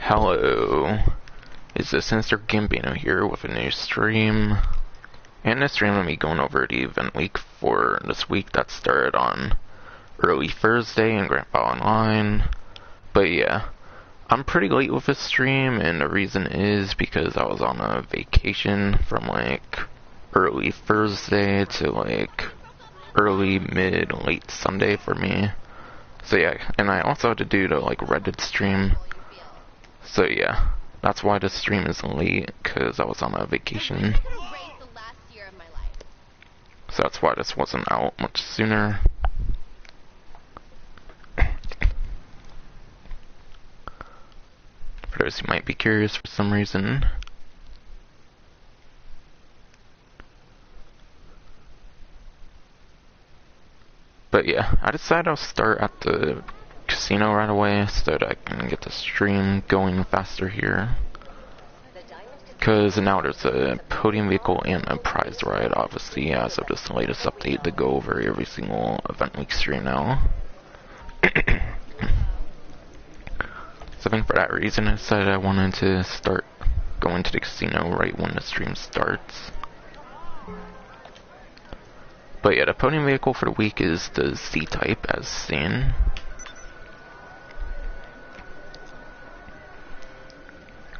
Hello, it's the Sinister Gambino here with a new stream. And this stream I'm going over the event week for this week that started on early Thursday in Grandpa Online. But yeah, I'm pretty late with this stream, and the reason is because I was on a vacation from like early Thursday to like early, mid, late Sunday for me. So yeah, and I also had to do the like Reddit stream. So yeah, that's why the stream is late, because I was on a vacation. So that's why this wasn't out much sooner. For those who might be curious for some reason. But yeah, I decided I'll start at the casino right away so that I can get the stream going faster here. Because now there's a podium vehicle and a prize ride, obviously, as of this latest update to go over every single event week stream now. So I think for that reason I decided I wanted to start going to the casino right when the stream starts. But yeah, the podium vehicle for the week is the Z-Type, as seen.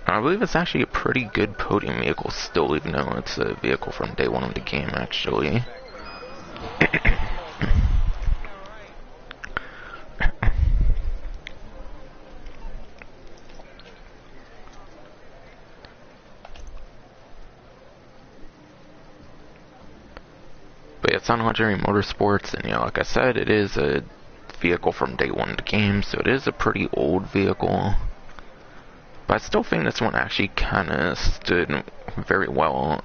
I believe it's actually a pretty good podium vehicle still, even though it's a vehicle from day one of the game, actually. But yeah, it's on Legendary Motorsports, and you know, like I said, it is a vehicle from day one of the game, so it is a pretty old vehicle. But I still think this one actually kind of stood very well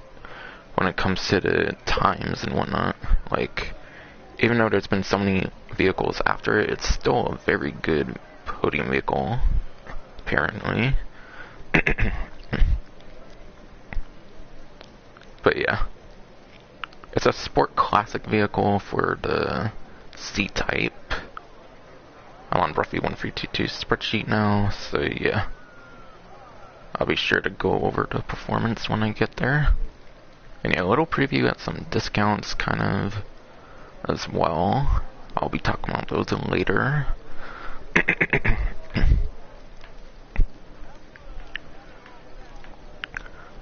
when it comes to the times and whatnot. Like, even though there's been so many vehicles after it, it's still a very good podium vehicle, apparently. But yeah. It's a sport classic vehicle for the C-Type. I'm on roughly 1322 spreadsheet now, so yeah. I'll be sure to go over the performance when I get there. And yeah, a little preview at some discounts kind of as well. I'll be talking about those later.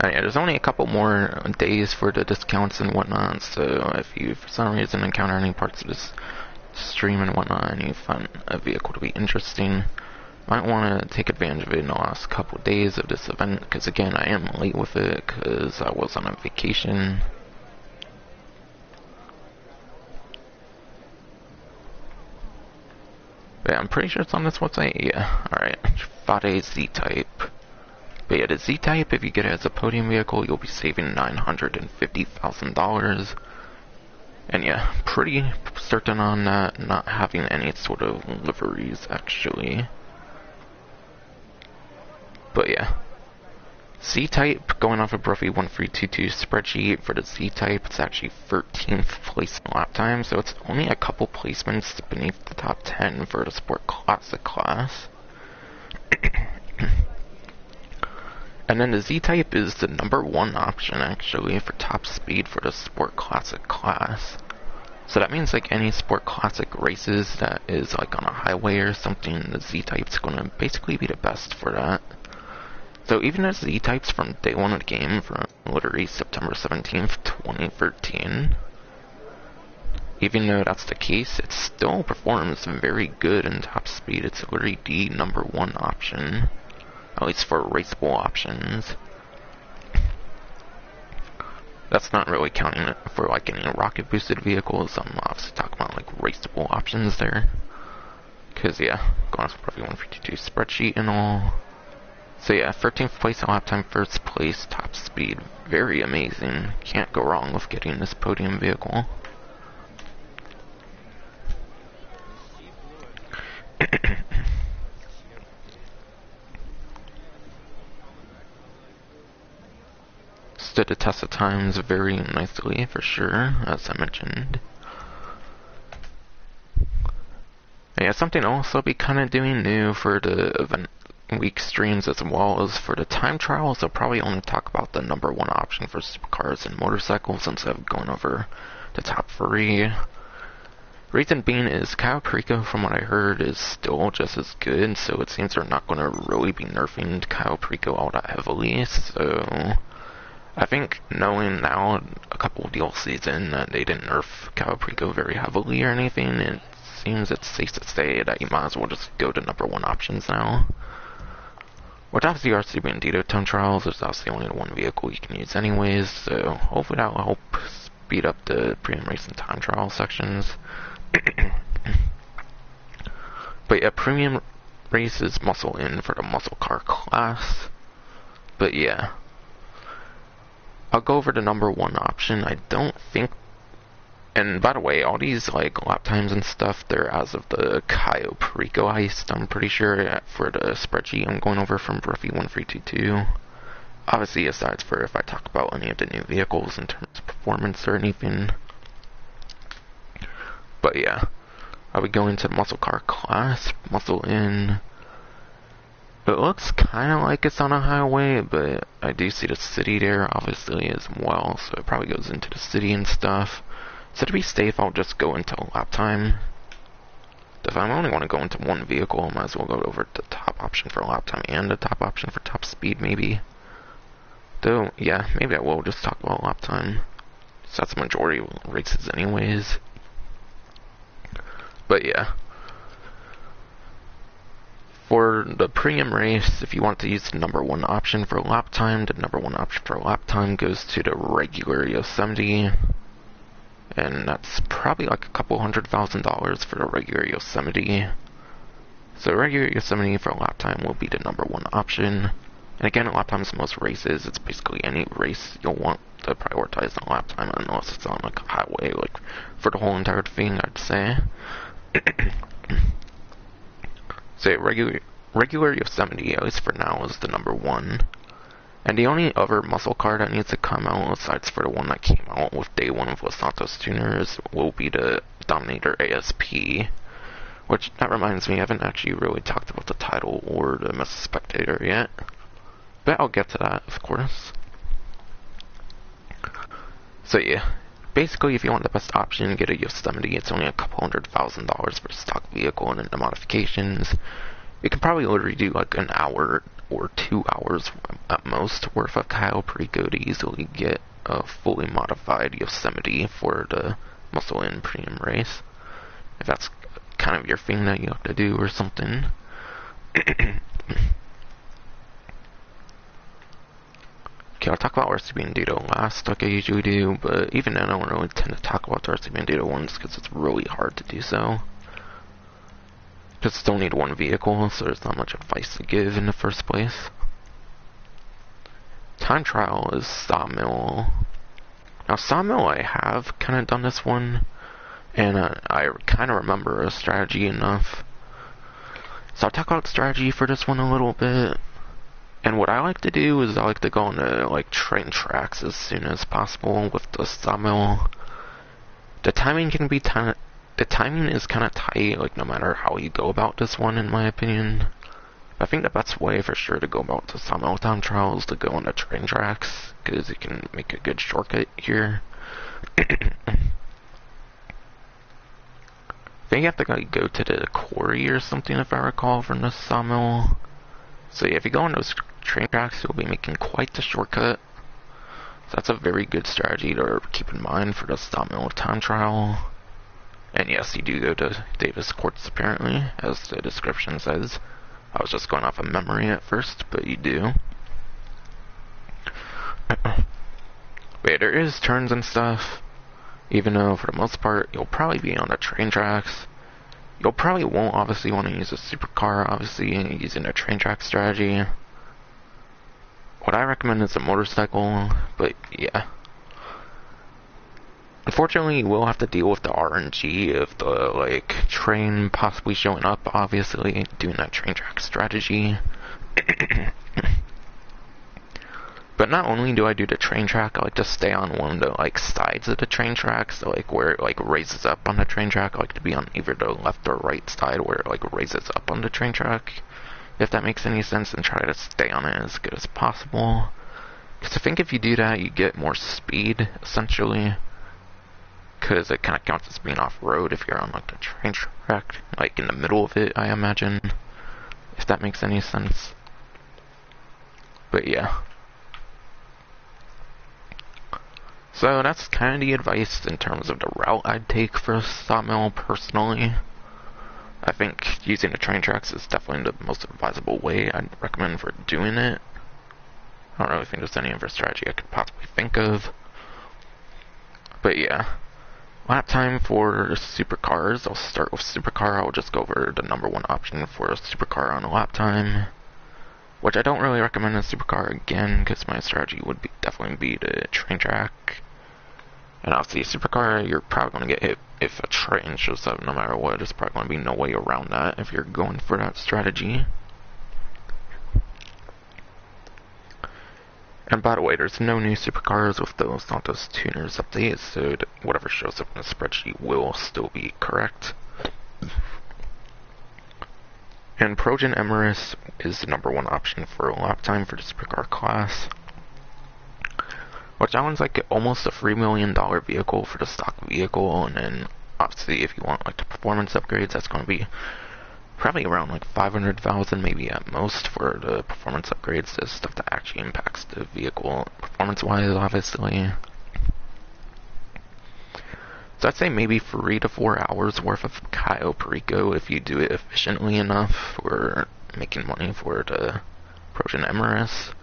Yeah, there's only a couple more days for the discounts and whatnot, so if you for some reason encounter any parts of this stream and whatnot and you find a vehicle to be interesting, might want to take advantage of it in the last couple days of this event, because again, I am late with it because I was on a vacation. But yeah, I'm pretty sure it's on this website. Yeah, alright. Fade Z-Type. But yeah, the Z-Type, if you get it as a podium vehicle, you'll be saving $950,000. And yeah, pretty certain on that, not having any sort of liveries, actually. But yeah. Z-Type, going off of roughly 1322 spreadsheet for the Z-Type, it's actually 13th place in lap time, so it's only a couple placements beneath the top 10 for the Sport Classic class. And then the Z-Type is the #1 option, actually, for top speed for the Sport Classic class. So that means, like, any Sport Classic races that is, like, on a highway or something, the Z-Type's gonna basically be the best for that. So even as Z-Types from day one of the game, from literally September 17th, 2013, even though that's the case, it still performs very good in top speed. It's literally the #1 option. At least for raceable options. That's not really counting it for like any rocket boosted vehicles. I'm obviously talking about like raceable options there. Cause yeah, going off probably 152 spreadsheet and all. So yeah, 13th place in lap time, 1st place, top speed. Very amazing. Can't go wrong with getting this podium vehicle. Stood the test of times very nicely, for sure, as I mentioned. Yeah, something else I'll be kind of doing new for the event week streams as well as for the time trials. I'll probably only talk about the number one option for supercars and motorcycles instead of going over the top three. Reason being is Cayo Perico, from what I heard, is still just as good, so it seems they're not going to really be nerfing Cayo Perico all that heavily, so I think knowing now, a couple of DLCs in, that they didn't nerf Cayo Perico very heavily or anything, it seems it's safe to say that you might as well just go to number one options now. Without the RC Bandito time trials, that's the only one vehicle you can use anyways, so hopefully that will help speed up the premium race and time trial sections. But yeah, premium race is muscle in for the muscle car class. But yeah, I'll go over the number one option. I don't think, and by the way, all these like lap times and stuff, they're as of the Cayo Perico heist, I'm pretty sure, for the spreadsheet I'm going over from Bruffy 1322. Obviously, aside for if I talk about any of the new vehicles in terms of performance or anything. But yeah, I would go into muscle car class, muscle in. It looks kind of like it's on a highway, but I do see the city there, obviously, as well, so it probably goes into the city and stuff. So to be safe, I'll just go into lap time. If I only want to go into one vehicle, I might as well go over the top option for lap time and the top option for top speed, maybe. Though, yeah, maybe I will just talk about lap time. So that's the majority of races anyways. But yeah, for the premium race, if you want to use the number one option for lap time, the number one option for lap time goes to the regular Yosemite, and that's probably like a couple $100,000 for the regular Yosemite. So regular Yosemite for lap time will be the number one option. And again, lap times most races, it's basically any race you'll want to prioritize on lap time, unless it's on like a highway, like for the whole entire thing, I'd say. So regular Yosemite, at least for now, is the number one. And the only other muscle car that needs to come out, besides for the one that came out with day one of Los Santos tuners, will be the Dominator ASP. Which, that reminds me, I haven't actually really talked about the title or the Mr. Spectator yet. But I'll get to that, of course. So yeah, basically if you want the best option, get a Yosemite. It's only a couple $100,000 for a stock vehicle, and then the modifications, you can probably literally do like an hour or 2 hours at most worth of Cayo Perico to easily get a fully modified Yosemite for the muscle in premium race. If that's kind of your thing that you have to do or something. Okay, I'll talk about RC Bandito last, like I usually do, but even then I don't really tend to talk about the RC Bandito ones because it's really hard to do so. Because it's only one vehicle, so there's not much advice to give in the first place. Time trial is Sawmill. Now Sawmill, I have kind of done this one, and I kind of remember a strategy enough. So I'll talk about strategy for this one a little bit. And what I like to do is I like to go on the like train tracks as soon as possible with the Sawmill. The timing can be the timing is kind of tight, like no matter how you go about this one, in my opinion. I think the best way for sure to go about the Sawmill time trial is to go on the train tracks, because you can make a good shortcut here. I think you have to like, go to the quarry or something, if I recall, from the Sawmill. So yeah, if you go on those train tracks, you'll be making quite the shortcut. So that's a very good strategy to keep in mind for the Sawmill time trial. And yes, you do go to Davis Courts apparently, as the description says. I was just going off of memory at first, but you do. But yeah, there is turns and stuff, even though for the most part, you'll probably be on the train tracks. You'll probably won't obviously want to use a supercar, obviously, using a train track strategy. What I recommend is a motorcycle, but yeah. Unfortunately, you will have to deal with the RNG of the, like, train possibly showing up, obviously, doing that train track strategy. But not only do I do the train track, I like to stay on one of the, like, sides of the train track, so, like, where it, like, raises up on the train track. I like to be on either the left or right side where it, like, raises up on the train track. if that makes any sense, and try to stay on it as good as possible. Because I think if you do that, you get more speed, essentially. Because it kind of counts as being off-road if you're on like the train track, like in the middle of it, I imagine. If that makes any sense. But yeah. So that's kind of the advice in terms of the route I'd take for a sawmill personally. I think using the train tracks is definitely the most advisable way I'd recommend for doing it. I don't really think there's any other strategy I could possibly think of. But yeah. Lap time for supercars. I'll start with supercar. I'll just go over the number one option for a supercar on a lap time. Which I don't really recommend a supercar again, because my strategy would definitely be the train track. And obviously, a supercar, you're probably going to get hit if a train shows up no matter what. There's probably going to be no way around that if you're going for that strategy. And by the way, there's no new supercars with those Santos tuners updates, so whatever shows up in the spreadsheet will still be correct. And Progen Emirates is the number one option for a lap time for the supercar class. Which that one's like almost a $3 million vehicle for the stock vehicle, and then obviously if you want like the performance upgrades, that's going to be probably around like 500,000 maybe at most for the performance upgrades, the stuff that actually impacts the vehicle performance-wise, obviously. So I'd say maybe 3 to 4 hours worth of Cayo Perico if you do it efficiently enough for making money for the Progen Emirates.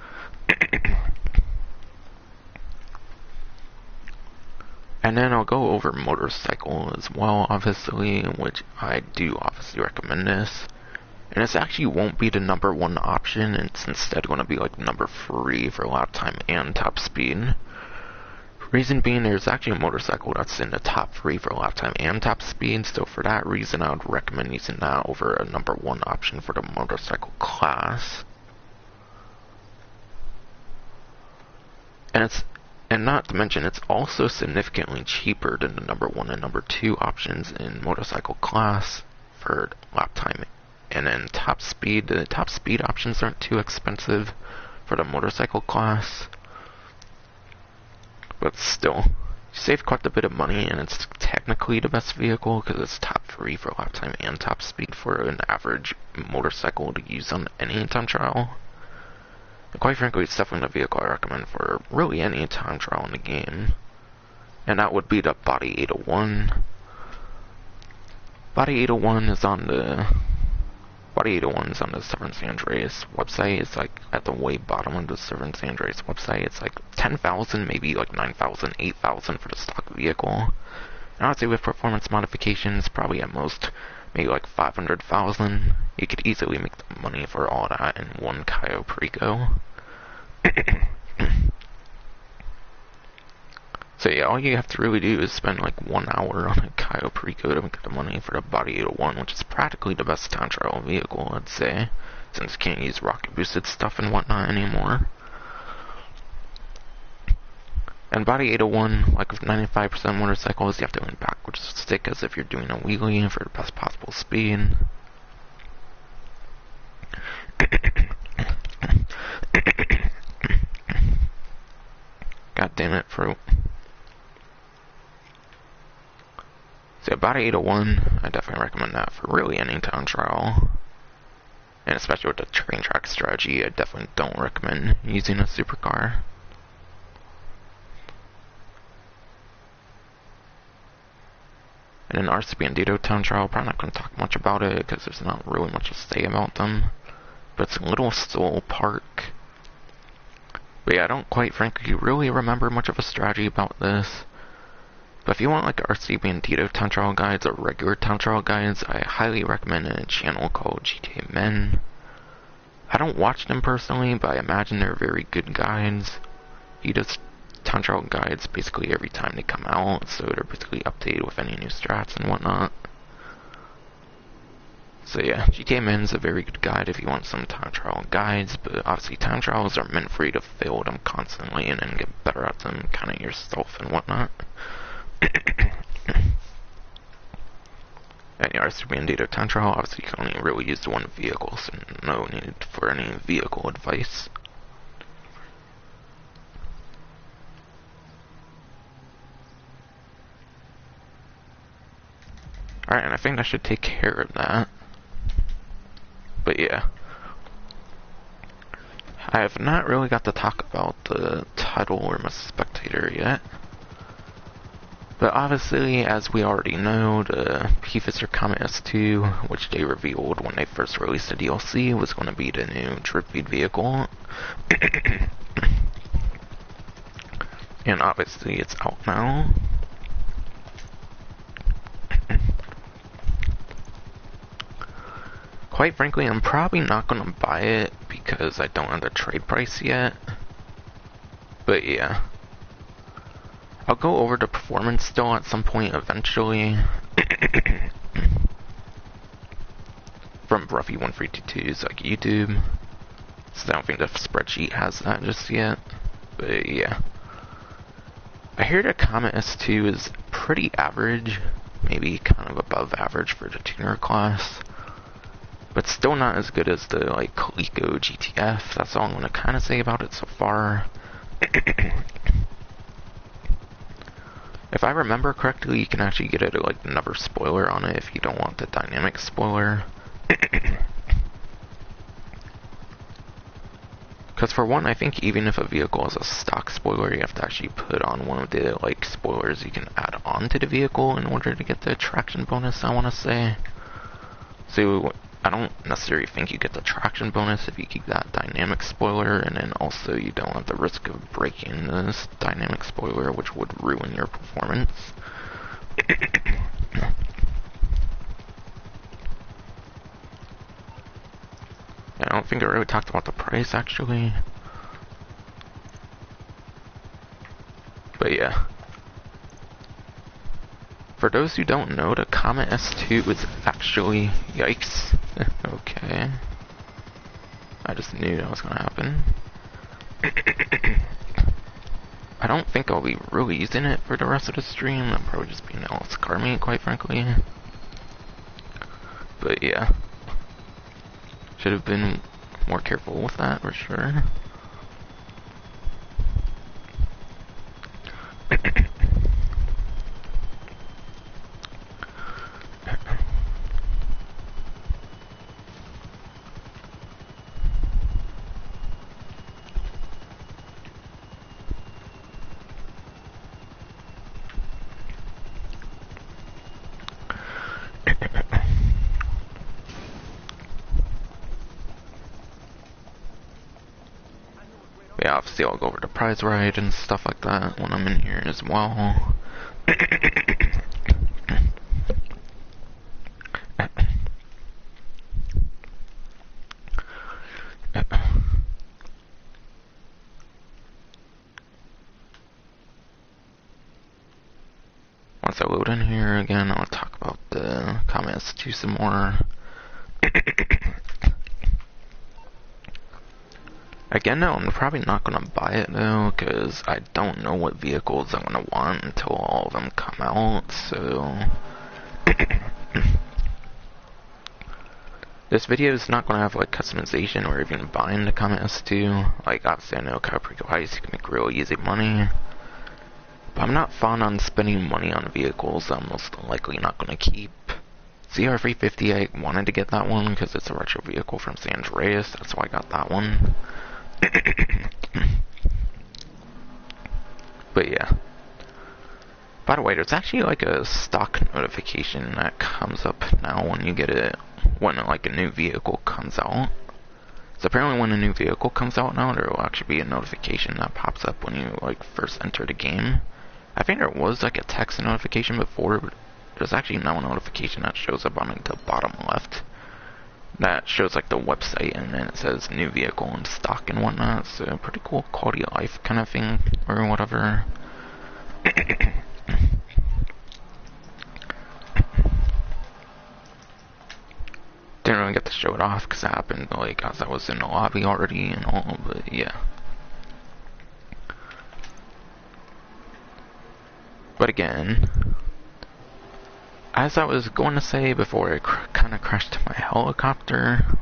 And then I'll go over motorcycle as well, obviously, which I do obviously recommend this. And this actually won't be the number one option, it's instead going to be like number 3 for lap time and top speed. Reason being, there's actually a motorcycle that's in the top 3 for lap time and top speed, so for that reason I would recommend using that over a number 1 option for the motorcycle class. And not to mention, it's also significantly cheaper than the number 1 and number 2 options in motorcycle class for lap time. And then top speed, the top speed options aren't too expensive for the motorcycle class. But still, you save quite a bit of money, and it's technically the best vehicle because it's top 3 for lap time and top speed for an average motorcycle to use on any time trial. And quite frankly, it's definitely the vehicle I recommend for really any time trial in the game. And that would be the Body 801. Body 801 is on the Severn San Andreas website. It's like at the way bottom of the Severn San Andreas website. It's like 10,000, maybe like 9,000, 8,000 for the stock vehicle. And I'd say with performance modifications, probably at most maybe like 500,000. You could easily make the money for all that in one Cayo Perico. So yeah, all you have to really do is spend like 1 hour on a Cayo Perico to get the money for the Body 801, which is practically the best time trial vehicle, I'd say, since you can't use rocket boosted stuff and whatnot anymore. And Body 801, like with 95% motorcycles, you have to lean backwards stick as if you're doing a wheelie for the best possible speed. God damn it, fruit. So Body 801, I definitely recommend that for really any time trial. And especially with the train track strategy, I definitely don't recommend using a supercar. And in RCB and Dito time trial, probably not going to talk much about it because there's not really much to say about them. But it's Little Soul Park. But yeah, I don't quite frankly really remember much of a strategy about this. But if you want like RCB and Dito time trial guides or regular time trial guides, I highly recommend a channel called GTA Men. I don't watch them personally, but I imagine they're very good guides. He does time trial guides basically every time they come out, so they're basically updated with any new strats and whatnot. So yeah, GTA Men's a very good guide if you want some time trial guides, but obviously time trials are meant for you to fail them constantly and then get better at them kind of yourself and whatnot. And the RCB data time trial, obviously you can only really use the one vehicle, so no need for any vehicle advice. Alright, and I think that should take care of that. But yeah. I have not really got to talk about the title or my spectator yet. But obviously, as we already know, the Pfister Comet S2, which they revealed when they first released the DLC, was going to be the new drip feed vehicle. And obviously, it's out now. Quite frankly, I'm probably not going to buy it because I don't have the trade price yet. But yeah. I'll go over the performance still at some point eventually. From Ruffy1322's like YouTube. So I don't think the spreadsheet has that just yet. But yeah. I hear the Comet S2 is pretty average. Maybe kind of above average for the tuner class. But still not as good as the like Coleco GTF. That's all I'm gonna kinda say about it so far. If I remember correctly, you can actually get it like never spoiler on it if you don't want the dynamic spoiler. Because for one, I think even if a vehicle has a stock spoiler, you have to actually put on one of the like spoilers you can add on to the vehicle in order to get the traction bonus, I want to say. So I don't necessarily think you get the traction bonus if you keep that dynamic spoiler, and then also you don't have the risk of breaking this dynamic spoiler, which would ruin your performance. I don't think I really talked about the price, actually. But yeah. For those who don't know, the Comet S2 is actually... Yikes. Okay. I just knew that was gonna happen. I don't think I'll be really using it for the rest of the stream. I'm probably just being a car mate, quite frankly. But yeah. Should have been more careful with that, for sure. Yeah, obviously I'll go over the prize ride and stuff like that when I'm in here as well. Once I load in here again, I'll talk about the Comet S2 some more. Again, no, I'm probably not going to buy it though, because I don't know what vehicles I'm going to want until all of them come out, so... This video is not going to have like customization or even buying the Comet S2. Like, obviously I know Caprico Heist, you can make real easy money. But I'm not fond on spending money on vehicles I'm most likely not going to keep. CR350, I wanted to get that one because it's a retro vehicle from San Andreas, that's why I got that one. But yeah. By the way, there's actually like a stock notification that comes up now when you get it, when like a new vehicle comes out. So apparently when a new vehicle comes out now, there will actually be a notification that pops up when you like first enter the game. I think there was like a text notification before, but there's actually now a notification that shows up on like, the bottom left. That shows like the website, and then it says new vehicle in stock and whatnot. So pretty cool quality of life kind of thing, or whatever. Didn't really get to show it off because it happened like as I was in the lobby already and all, but yeah. But again, as I was going to say before I kind of crashed my helicopter,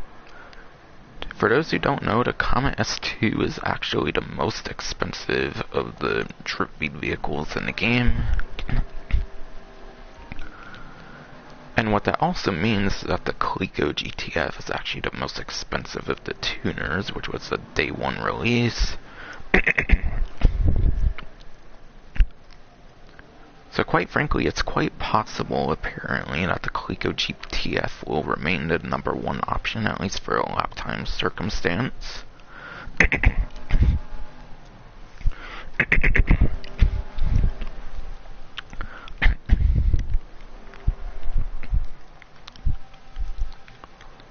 for those who don't know, the Comet S2 is actually the most expensive of the drip feed vehicles in the game. And what that also means is that the Coleco GTF is actually the most expensive of the tuners, which was a day one release. So quite frankly, it's quite possible, apparently, that the Coleco GTF will remain the #1 option, at least for a lap time circumstance.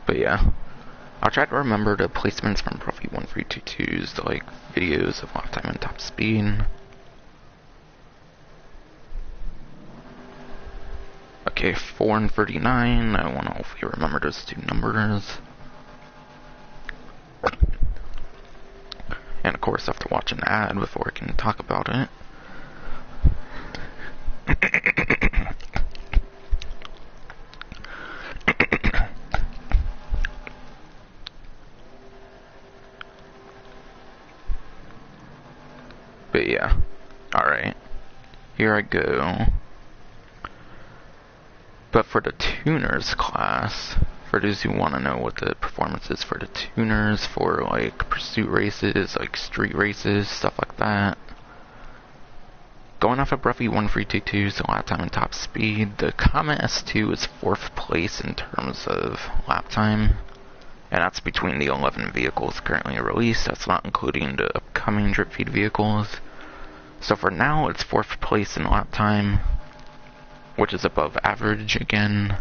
But yeah, I'll try to remember the placements from Profi 1322's, like, videos of lap time and top speed. Okay, 4 and 39, I want to hopefully remember those two numbers. And of course I have to watch an ad before I can talk about it. But yeah, alright, here I go. But for the tuners class, for those who want to know what the performance is for the tuners, for like pursuit races, like street races, stuff like that, going off of Bruffy 1322's lap time and top speed, the Comet S2 is 4th place in terms of lap time, and that's between the 11 vehicles currently released. That's not including the upcoming drip feed vehicles. So for now, it's 4th place in lap time, which is above average again,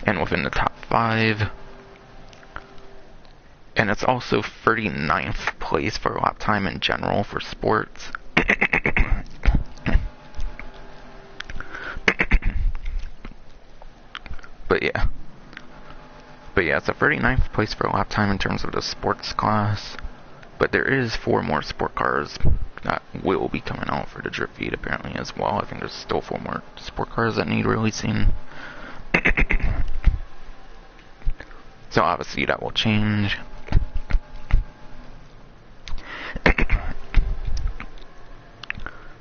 and within the top 5. And it's also 39th place for lap time in general for sports. But yeah, it's a 39th place for lap time in terms of the sports class. But there is 4 more sport cars that will be coming out for the drip feed apparently as well. I think there's still 4 more sport cars that need releasing. So obviously that will change.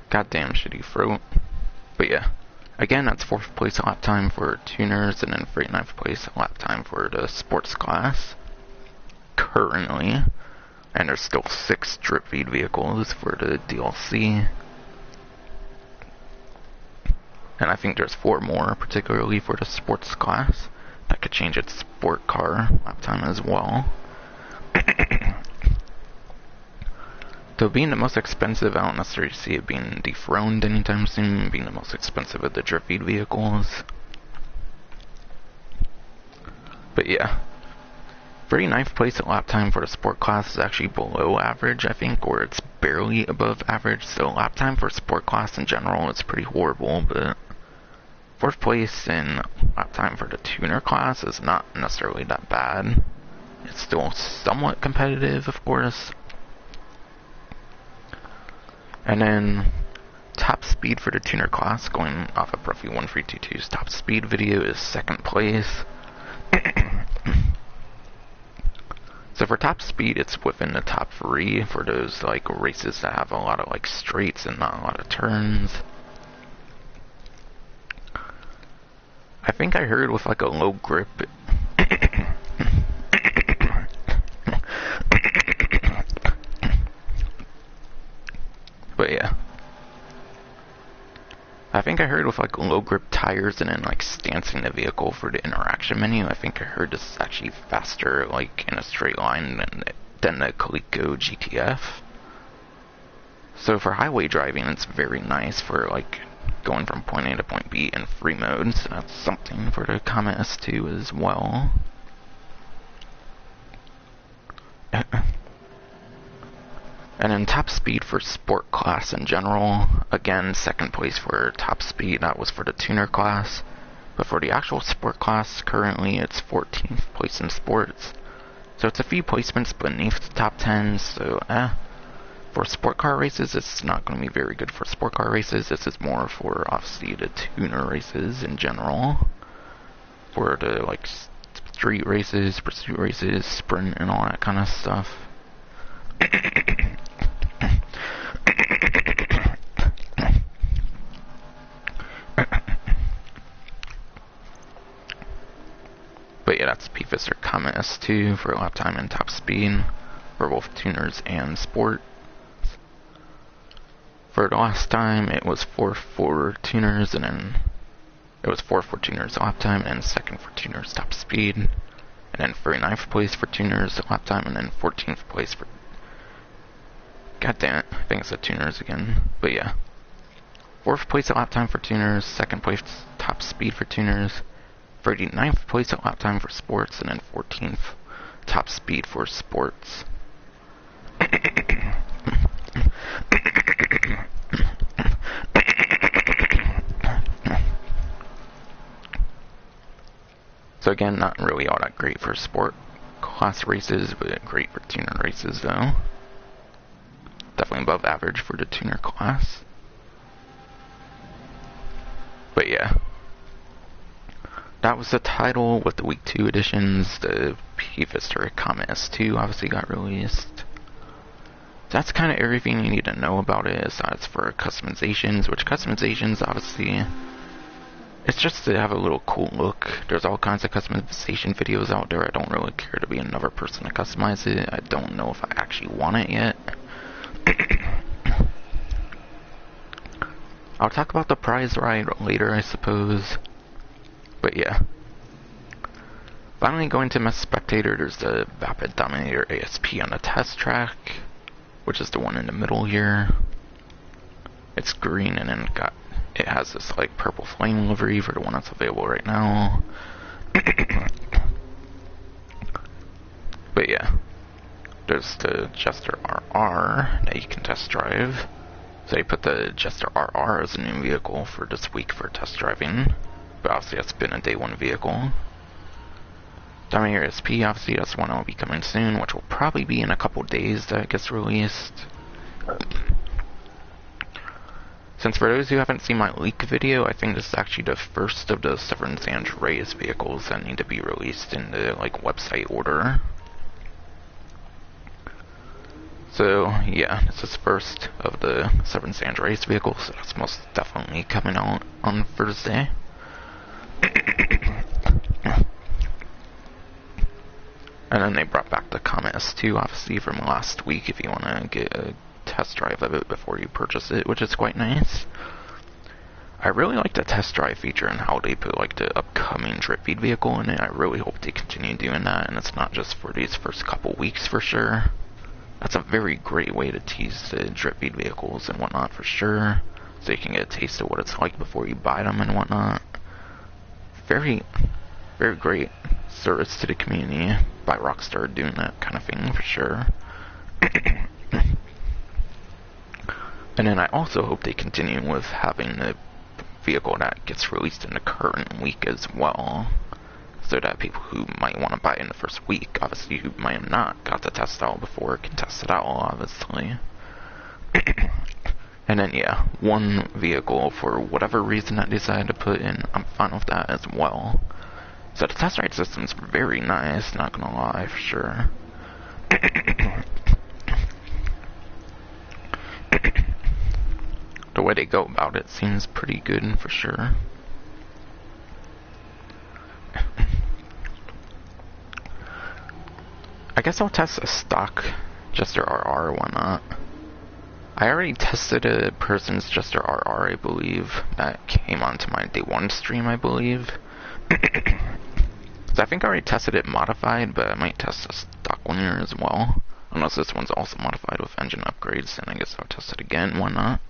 Goddamn shitty throat. But yeah, again, that's 4th place lap time for tuners, and then 39th place lap time for the sports class currently. And there's still 6 drip feed vehicles for the DLC. And I think there's 4 more, particularly for the sports class, that could change its sport car lap time as well. Though being the most expensive, I don't necessarily see it being dethroned anytime soon, being the most expensive of the drip feed vehicles. But yeah, 39th place at lap time for the sport class is actually below average, I think, or it's barely above average. So lap time for sport class in general is pretty horrible, but 4th place in lap time for the tuner class is not necessarily that bad. It's still somewhat competitive, of course. And then top speed for the tuner class, going off of Bruffy 1322's top speed video, is 2nd place. So for top speed, it's within the top 3 for those like races that have a lot of like straights and not a lot of turns. I think I heard with like a low grip. But yeah, I think I heard with like low grip tires and then like stancing the vehicle for the interaction menu, I think I heard this is actually faster like in a straight line than the Coleco GTF. So for highway driving, it's very nice for like going from point A to point B in free mode, so that's something for the Comet S2 as well. And then top speed for sport class in general, again 2nd place for top speed, that was for the tuner class. But for the actual sport class, currently it's 14th place in sports. So it's a few placements beneath the top 10, so For sport car races, it's not going to be very good for sport car races. This is more for, obviously, the tuner races in general. For the, like, street races, pursuit races, sprint, and all that kind of stuff. But yeah, that's Pfister Comet S2 for lap time and top speed for both tuners and sport. For the last time, it was 4 for tuners, and then it was 4 for tuners lap time, and 2nd for tuners top speed, and then 39th place for tuners lap time, and then 14th place for... God damn it, I think it's the tuners again. But yeah, 4th place at lap time for tuners, 2nd place top speed for tuners, 39th place at lap time for sports, and then 14th top speed for sports. So again, not really all that great for sport class races, but great for tuner races though. Definitely above average for the tuner class. But yeah, that was the title with the week 2 editions. The Pfister Comet S2 obviously got released. That's kind of everything you need to know about it, aside for customizations, which customizations, obviously, it's just to have a little cool look. There's all kinds of customization videos out there. I don't really care to be another person to customize it. I don't know if I actually want it yet. I'll talk about the prize ride later, I suppose. But yeah. Finally going to Mess Spectator, there's the Vapid Dominator ASP on the test track, which is the one in the middle here. It's green and then it has this like purple flame livery for the one that's available right now. But yeah, there's the Jester RR that you can test drive. So they put the Jester RR as a new vehicle for this week for test driving, but obviously that's been a day 1 vehicle. Dominator SP, obviously that's one that will be coming soon, which will probably be in a couple days that it gets released. Since for those who haven't seen my leak video, I think this is actually the first of the Seven Sands Race vehicles that need to be released in the like website order. So yeah, this is first of the Seven Sands Race vehicles, so that's most definitely coming out on Thursday. And then they brought back the Comet S2, obviously, from last week if you want to get a test drive of it before you purchase it, which is quite nice. I really like the test drive feature and how they put like the upcoming drip feed vehicle in it. I really hope they continue doing that, and it's not just for these first couple weeks for sure. That's a very great way to tease the drip feed vehicles and whatnot for sure, so you can get a taste of what it's like before you buy them and whatnot. Very, very great service to the community by Rockstar doing that kind of thing for sure. And then I also hope they continue with having the vehicle that gets released in the current week as well, so that people who might want to buy it in the first week, obviously who might have not got to test out before, can test it out, obviously. And then yeah, one vehicle for whatever reason I decided to put in, I'm fine with that as well. So the test ride system's very nice, not gonna lie, for sure. The way they go about it seems pretty good, for sure. I guess I'll test a stock Jester RR, why not? I already tested a person's Jester RR, I believe, that came onto my day 1 stream, I believe. So I think I already tested it modified, but I might test a stock one here as well. Unless this one's also modified with engine upgrades, then I guess I'll test it again, why not?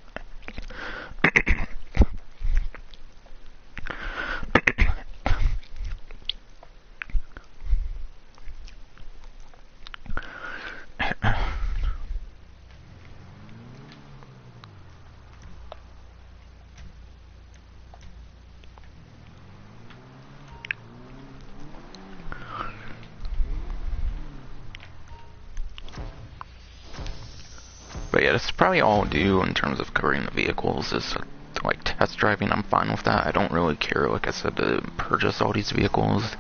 But But yeah, this is probably all I'll do in terms of covering the vehicles is like test driving. I'm fine with that. I don't really care, like I said, to purchase all these vehicles.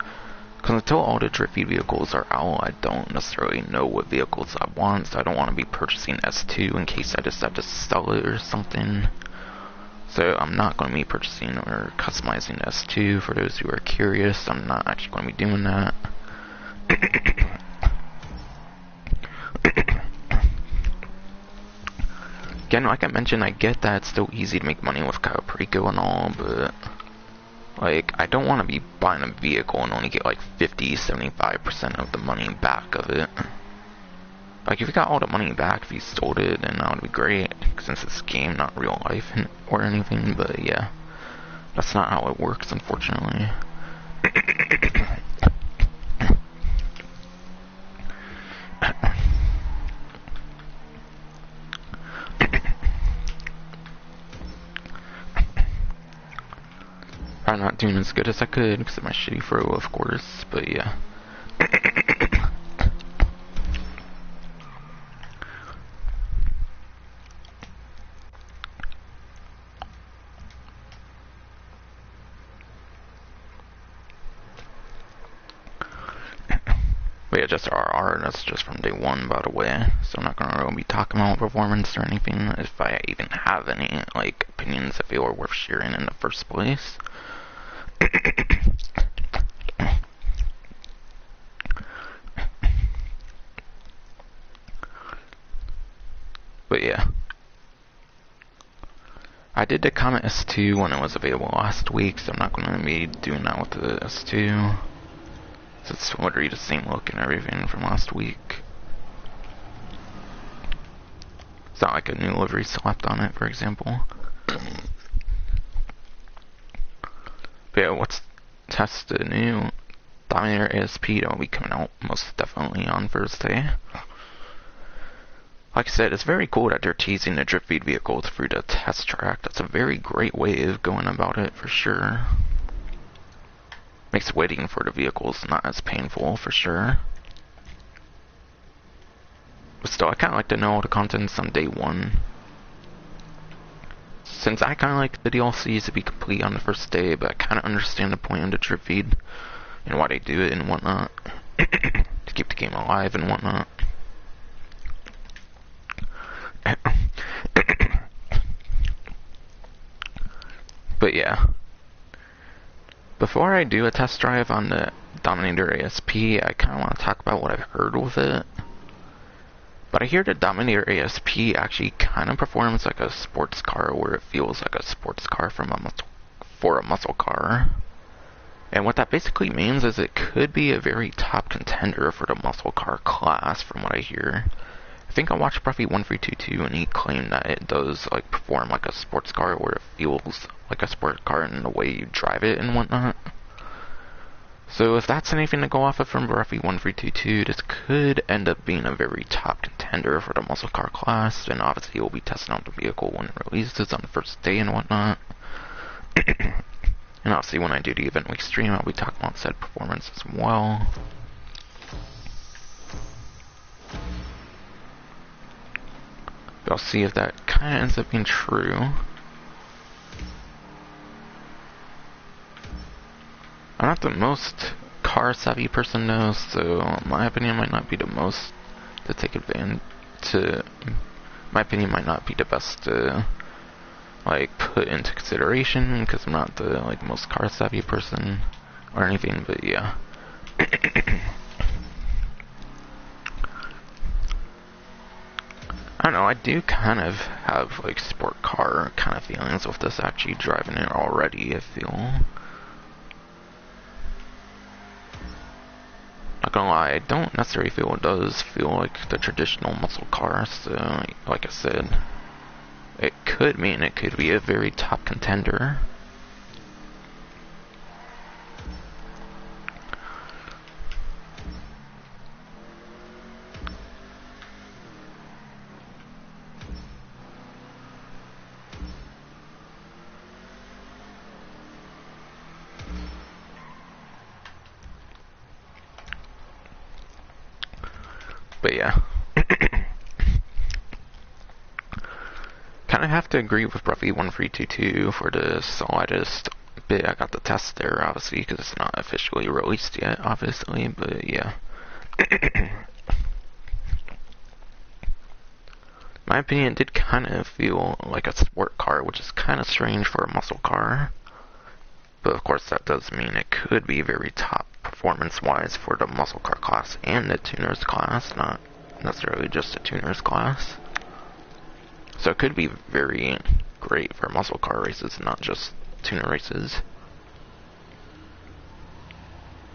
Because until all the drift feed vehicles are out, I don't necessarily know what vehicles I want, so I don't want to be purchasing S2 in case I decide to sell it or something. So I'm not going to be purchasing or customizing S2 for those who are curious. I'm not actually going to be doing that. Again, like I mentioned, I get that it's still easy to make money with Caprico and all, but like, I don't want to be buying a vehicle and only get like 50-75% of the money back of it. Like, if you got all the money back if you sold it, then that would be great, since it's a game, not real life or anything, but yeah. That's not how it works, unfortunately. I'm not doing as good as I could because of my shitty throw, of course, but yeah. But yeah, just RR, that's just from day one, by the way, so I'm not gonna really be talking about performance or anything, if I even have any, like, opinions I feel are worth sharing in the first place. But yeah. I did the Comet S2 when it was available last week, so I'm not going to be doing that with the S2. So it's literally the same look and everything from last week. It's not like a new livery slapped on it, for example. But yeah, let's test the new Dominator ASP that will be coming out most definitely on Thursday. Like I said, it's very cool that they're teasing the drift feed vehicle through the test track. That's a very great way of going about it, for sure. Makes waiting for the vehicles not as painful, for sure. But still, I kind of like to know all the contents on day one. Since I kind of like the DLCs to be complete on the first day, but I kind of understand the point of the drift feed and why they do it and whatnot. To keep the game alive and whatnot. But yeah. Before I do a test drive on the Dominator ASP, I kind of want to talk about what I've heard with it. But I hear the Dominator ASP actually kind of performs like a sports car, where it feels like a sports car for a muscle car. And what that basically means is it could be a very top contender for the muscle car class, from what I hear. I think I watched Bruffy1322 and he claimed that it does like perform like a sports car, where it feels like a sports car in the way you drive it and whatnot. So if that's anything to go off of from Bruffy1322, this could end up being a very top contender for the muscle car class, and obviously we'll be testing out the vehicle when it releases on the first day and whatnot. And obviously when I do the event week stream, I'll be talking about said performance as well. But I'll see if that kind of ends up being true. I'm not the most car-savvy person though, so my opinion might not be the most to take advantage to... My opinion might not be the best to, like, put into consideration, because I'm not the, like, most car-savvy person or anything, but yeah. I don't know, I do kind of have, like, sport car kind of feelings with this actually driving it already, I feel. Not gonna lie, I don't necessarily feel it does feel like the traditional muscle car, so, like I said, it could mean it could be a very top contender. But yeah. kind of have to agree with roughly 1322 for the slightest bit. I got the test there, obviously, because it's not officially released yet, obviously, but yeah. My opinion, it did kind of feel like a sport car, which is kind of strange for a muscle car. But of course, that does mean it could be very top performance-wise for the muscle car class and the tuners class, not necessarily just the tuners class. So it could be very great for muscle car races, not just tuner races.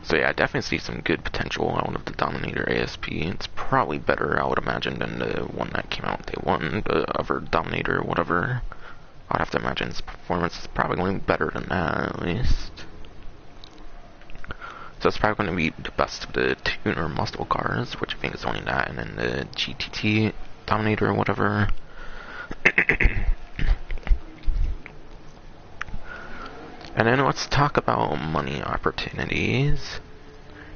So yeah, I definitely see some good potential out of the Dominator ASP. It's probably better, I would imagine, than the one that came out day one, the other Dominator, whatever. I'd have to imagine its performance is probably going to be better than that, at least. So it's probably going to be the best of the tuner muscle cars, which I think is only that, and then the GTT Dominator or whatever. And then let's talk about money opportunities.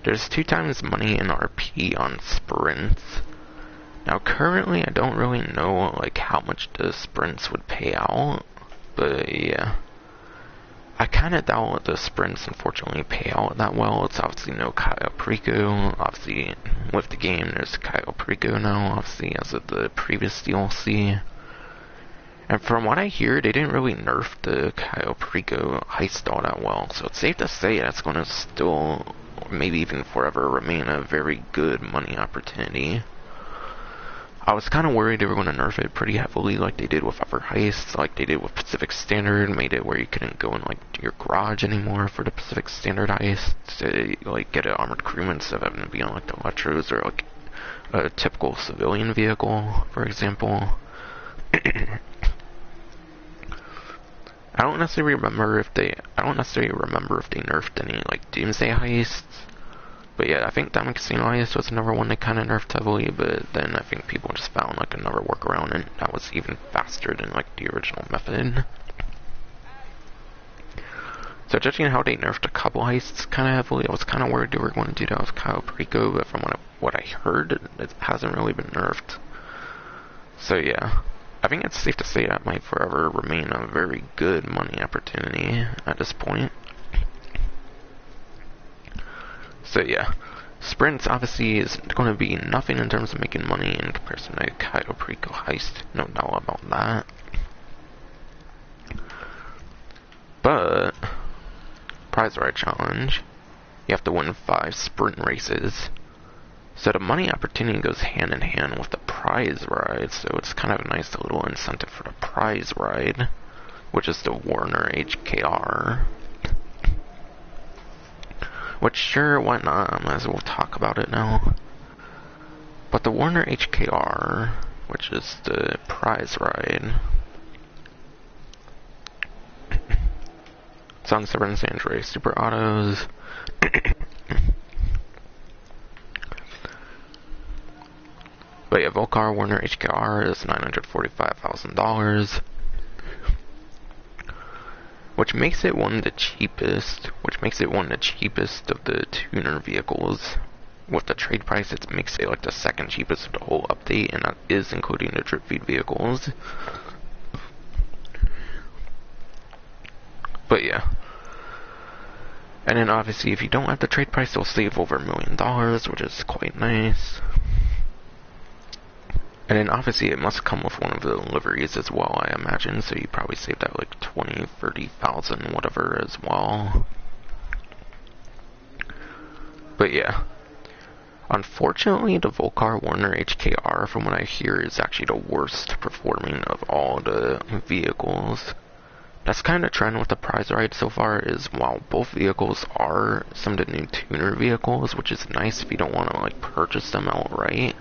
There's 2 times money in RP on sprints. Now currently I don't really know like how much the sprints would pay out, but yeah. I kinda doubt the sprints unfortunately pay out that well. It's obviously no Caio Perico. Obviously with the game there's Caio Perico now, obviously as of the previous DLC. And from what I hear, they didn't really nerf the Caio Perico heist all that well, so it's safe to say that's going to still, maybe even forever, remain a very good money opportunity. I was kind of worried they were going to nerf it pretty heavily like they did with other heists, like they did with Pacific Standard, made it where you couldn't go in like your garage anymore for the Pacific Standard heist, to like get an armored crewman instead of having to be on like the Electros or like a typical civilian vehicle, for example. I don't necessarily remember if they nerfed any like Doomsday heists, but yeah, I think Diamond Casino heist was another one they kind of nerfed heavily. But then I think people just found like another workaround, and that was even faster than like the original method. So judging how they nerfed a couple heists kind of heavily, I was kind of worried they were going to do that with Caio Perico, but from what I heard, it hasn't really been nerfed. So yeah. I think it's safe to say that might forever remain a very good money opportunity at this point. So yeah, sprints obviously is going to be nothing in terms of making money in comparison to Caio Perico heist, no doubt about that. But, prize ride challenge, you have to win 5 sprint races. So the money opportunity goes hand in hand with the prize ride, so it's kind of a nice little incentive for the prize ride, which is the Warner HKR. Which, sure, why not? I might as well talk about it now. But the Warner HKR, which is the prize ride, it's on Super San Andreas Super Autos. But yeah, Volcar Warner HKR is $945,000, which makes it one of the cheapest. Of the tuner vehicles. With the trade price, it makes it like the second cheapest of the whole update, and that is including the drip feed vehicles. But yeah. And then obviously, if you don't have the trade price, you'll save over $1 million, which is quite nice. And then obviously it must come with one of the liveries as well, I imagine, so you probably saved that like 20, 30,000, whatever as well. But yeah. Unfortunately, the Volcar Warner HKR, from what I hear, is actually the worst performing of all the vehicles. That's kind of the trend with the prize ride so far, is while both vehicles are some of the new tuner vehicles, which is nice if you don't want to like purchase them outright,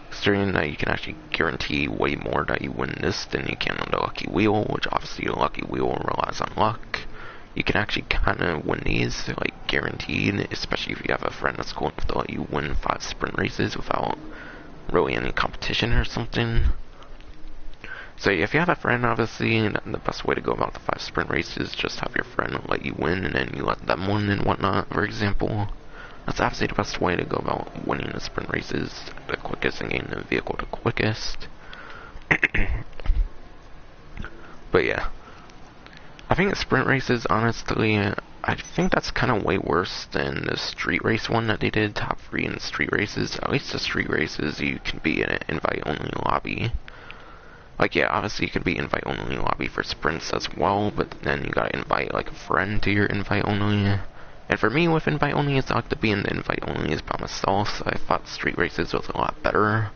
considering that you can actually guarantee way more that you win this than you can on the Lucky Wheel, which obviously the Lucky Wheel relies on luck. You can actually kind of win these, like, guaranteed, especially if you have a friend that's cool enough to let you win 5 sprint races without really any competition or something. So if you have a friend, obviously, the best way to go about the 5 sprint races is just have your friend let you win, and then you let them win and whatnot, for example. That's obviously the best way to go about winning the sprint races, the quickest, and getting the vehicle the quickest. But yeah, I think the sprint races, honestly, I think that's kind of way worse than the street race one that they did, top 3 in street races. At least the street races, you can be in an invite-only lobby. Like, yeah, obviously you could be invite-only lobby for sprints as well, but then you gotta invite, like, a friend to your invite-only. And for me, with invite-only, I like to be in the invite-only by myself, so I thought street races was a lot better.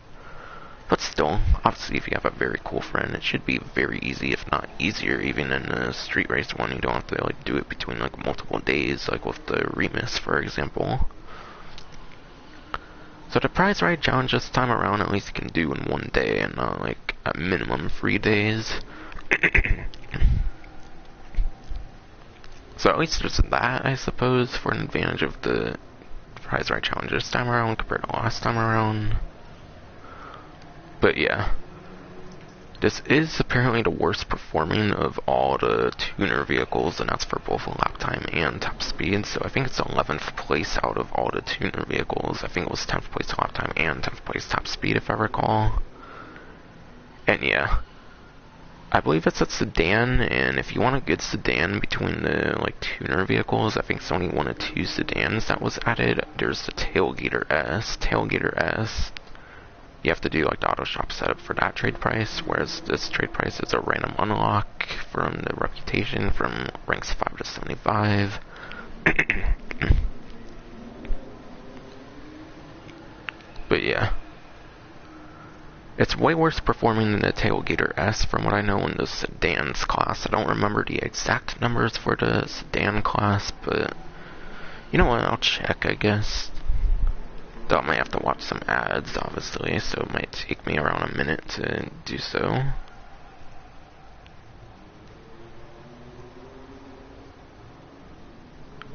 But still, obviously if you have a very cool friend, it should be very easy, if not easier, even in the street race one. You don't have to, like, do it between, like, multiple days, like with the Remus, for example. So the prize ride challenge this time around, at least you can do in one day, and not, like, at minimum 3 days. So at least there's that, I suppose, for an advantage of the prize ride challenge this time around compared to last time around. But yeah, this is apparently the worst performing of all the tuner vehicles, and that's for both lap time and top speed. So I think it's 11th place out of all the tuner vehicles. I think it was 10th place lap time and 10th place top speed, if I recall. And yeah, I believe it's a sedan, and if you want a good sedan between the, like, tuner vehicles, I think it's only 1 of 2 sedans that was added. There's the Tailgater S. Tailgater S, you have to do, like, the auto shop setup for that trade price, whereas this trade price is a random unlock from the reputation from ranks 5 to 75. But yeah, it's way worse performing than the Tailgater S from what I know in the sedans class. I don't remember the exact numbers for the sedan class, but you know what, I'll check, I guess. Though I might have to watch some ads, obviously, so it might take me around a minute to do so.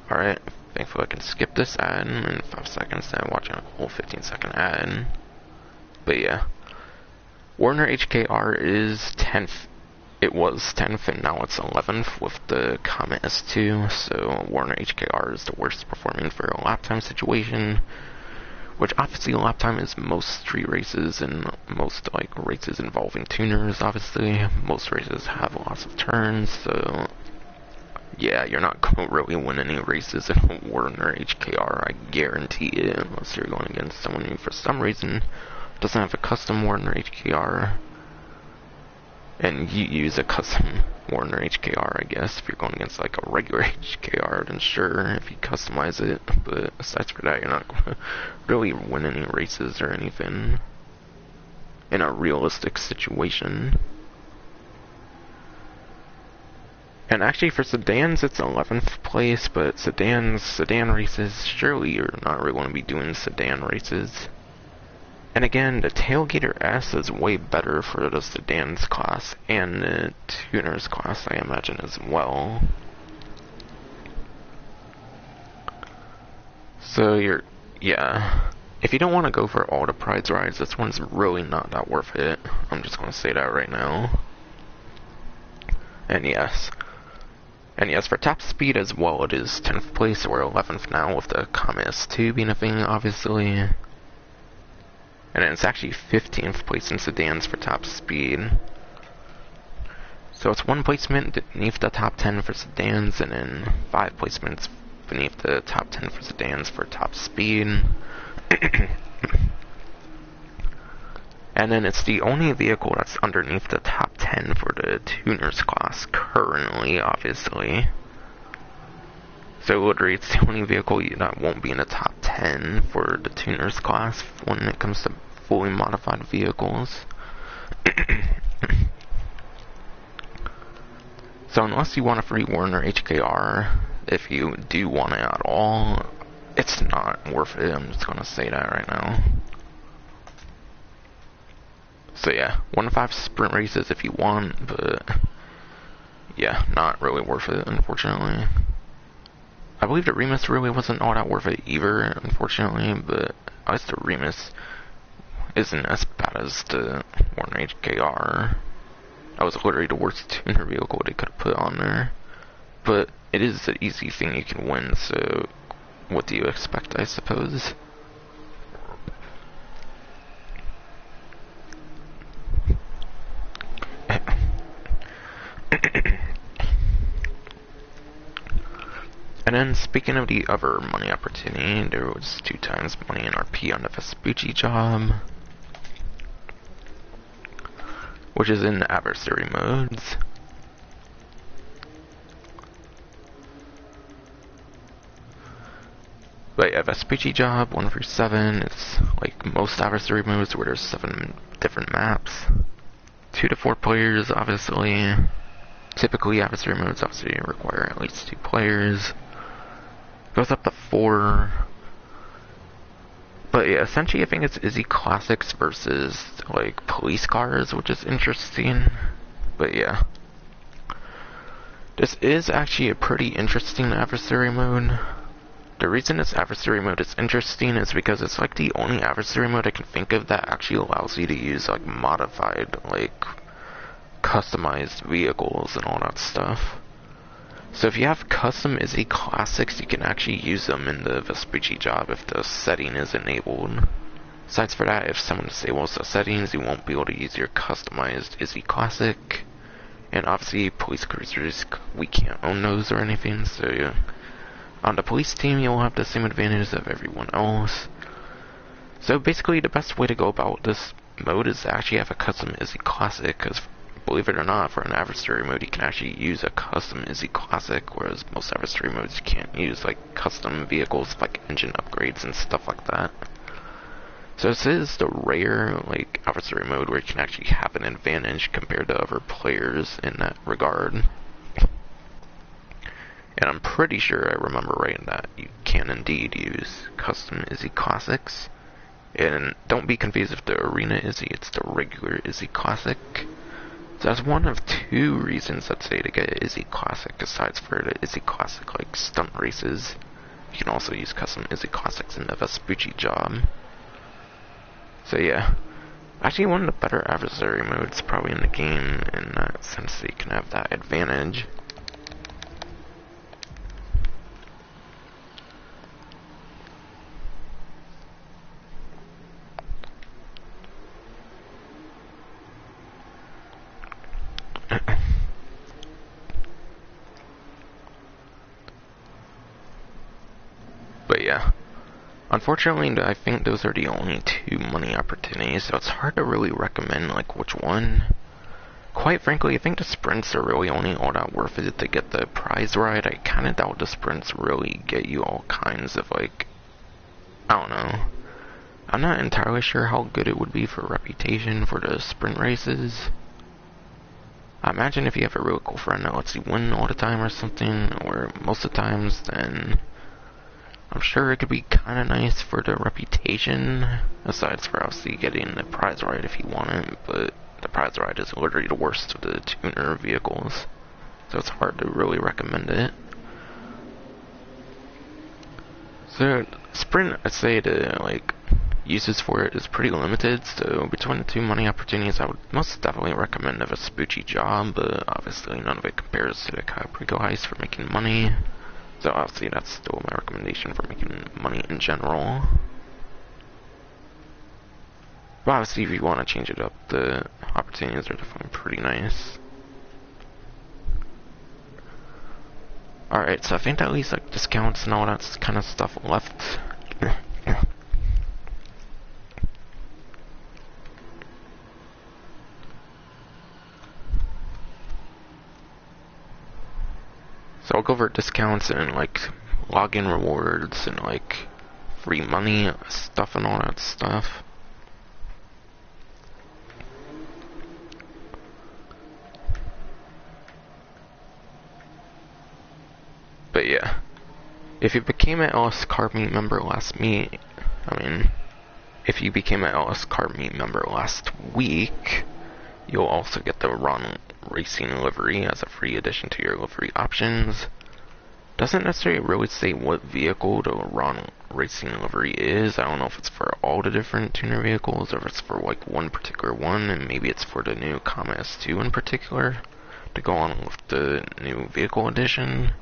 Alright, thankfully I can skip this ad in 5 seconds instead of watching a whole 15-second ad. But yeah, Warner HKR is 10th. It was 10th, and now it's 11th with the Comet S2, so Warner HKR is the worst performing for a lap time situation. Which obviously lap time is most street races and most, like, races involving tuners, obviously. Most races have lots of turns, so yeah, you're not going to really win any races in Warner HKR, I guarantee it, unless you're going against someone who for some reason doesn't have a custom Warner HKR. And you use a custom Warner HKR, I guess. If you're going against, like, a regular HKR, then sure, if you customize it. But aside from that, you're not going to really win any races or anything in a realistic situation. And actually, for sedans, it's 11th place, but sedan races, surely you're not really going to be doing sedan races. And again, the Tailgater S is way better for the sedans class and the tuners class, I imagine, as well. So yeah. If you don't want to go for all the prize rides, this one's really not that worth it. I'm just going to say that right now. And yes, for top speed as well, it is 10th place, or 11th now, with the Comet S2 being a thing, obviously. And it's actually 15th place in sedans for top speed. So it's 1 placement beneath the top 10 for sedans, and then 5 placements beneath the top 10 for sedans for top speed. And then it's the only vehicle that's underneath the top 10 for the tuners class currently, obviously. So literally, it's the only vehicle that won't be in the top 10 for the tuners class when it comes to fully modified vehicles. So unless you want a free Warner HKR, if you do want it at all, it's not worth it. I'm just gonna say that right now. So yeah, 1 to 5 sprint races if you want, but yeah, not really worth it, unfortunately. I believe the Remus really wasn't all that worth it either, unfortunately, but at least the Remus isn't as bad as the Warner HKR. That was literally the worst tuner vehicle they could have put on there. But it is an easy thing you can win, so what do you expect, I suppose? then speaking of the other money opportunity, there was 2 times money in RP on the Vespucci job, which is in adversary modes. But yeah, Vespucci job 1 through 7 is like most adversary modes where there's 7 different maps. 2 to 4 players, obviously. Typically, adversary modes obviously require at least 2 players. Goes up to 4. But yeah, essentially I think it's Izzy Classics versus like police cars, which is interesting. But yeah. This is actually a pretty interesting adversary mode. The reason this adversary mode is interesting is because it's like the only adversary mode I can think of that actually allows you to use like modified, like customized vehicles and all that stuff. So if you have custom Izzy Classics, you can actually use them in the Vespucci job if the setting is enabled. Besides for that, if someone disables the settings, you won't be able to use your customized Izzy Classic. And obviously, police cruisers, we can't own those or anything, so yeah. On the police team, you'll have the same advantages of everyone else. So basically, the best way to go about this mode is to actually have a custom Izzy Classic, because believe it or not, for an adversary mode, you can actually use a custom Izzy Classic, whereas most adversary modes you can't use like custom vehicles, like engine upgrades and stuff like that. So this is the rare like adversary mode where you can actually have an advantage compared to other players in that regard. And I'm pretty sure I remember right that you can indeed use custom Izzy Classics. And don't be confused with the Arena Izzy, it's the regular Izzy Classic. So that's one of 2 reasons I'd say to get Izzy Classic, aside for the Izzy Classic like stunt races. You can also use custom Izzy Classics in the Vespucci job. So yeah, actually one of the better adversary modes probably in the game in that sense that you can have that advantage. But yeah, unfortunately I think those are the only 2 money opportunities, so it's hard to really recommend like which one. Quite frankly, I think the sprints are really only all that worth it to get the prize ride. I kinda doubt the sprints really get you all kinds of like, I don't know. I'm not entirely sure how good it would be for reputation for the sprint races. I imagine if you have a really cool friend that lets you win all the time or something, or most of the times, then I'm sure it could be kinda nice for the reputation, aside for obviously getting the prize ride if you want it, but the prize ride is literally the worst of the tuner vehicles, so it's hard to really recommend it. So, sprint, I'd say the like uses for it is pretty limited, so between the 2 money opportunities I would most definitely recommend the Vespucci job, but obviously none of it compares to the Caprico heist for making money. So obviously that's still my recommendation for making money in general. But obviously if you want to change it up, the opportunities are definitely pretty nice. Alright, so I think that leaves like discounts and all that kind of stuff left. So I'll go over discounts and like login rewards and like free money stuff and all that stuff. But yeah, if you became an LS Car Meet member last week, you'll also get the Ron Racing livery as a free addition to your livery options. Doesn't necessarily really say what vehicle the Ron Racing livery is. I don't know if it's for all the different tuner vehicles or if it's for like one particular one, and maybe it's for the new Comet S2 in particular to go on with the new vehicle edition.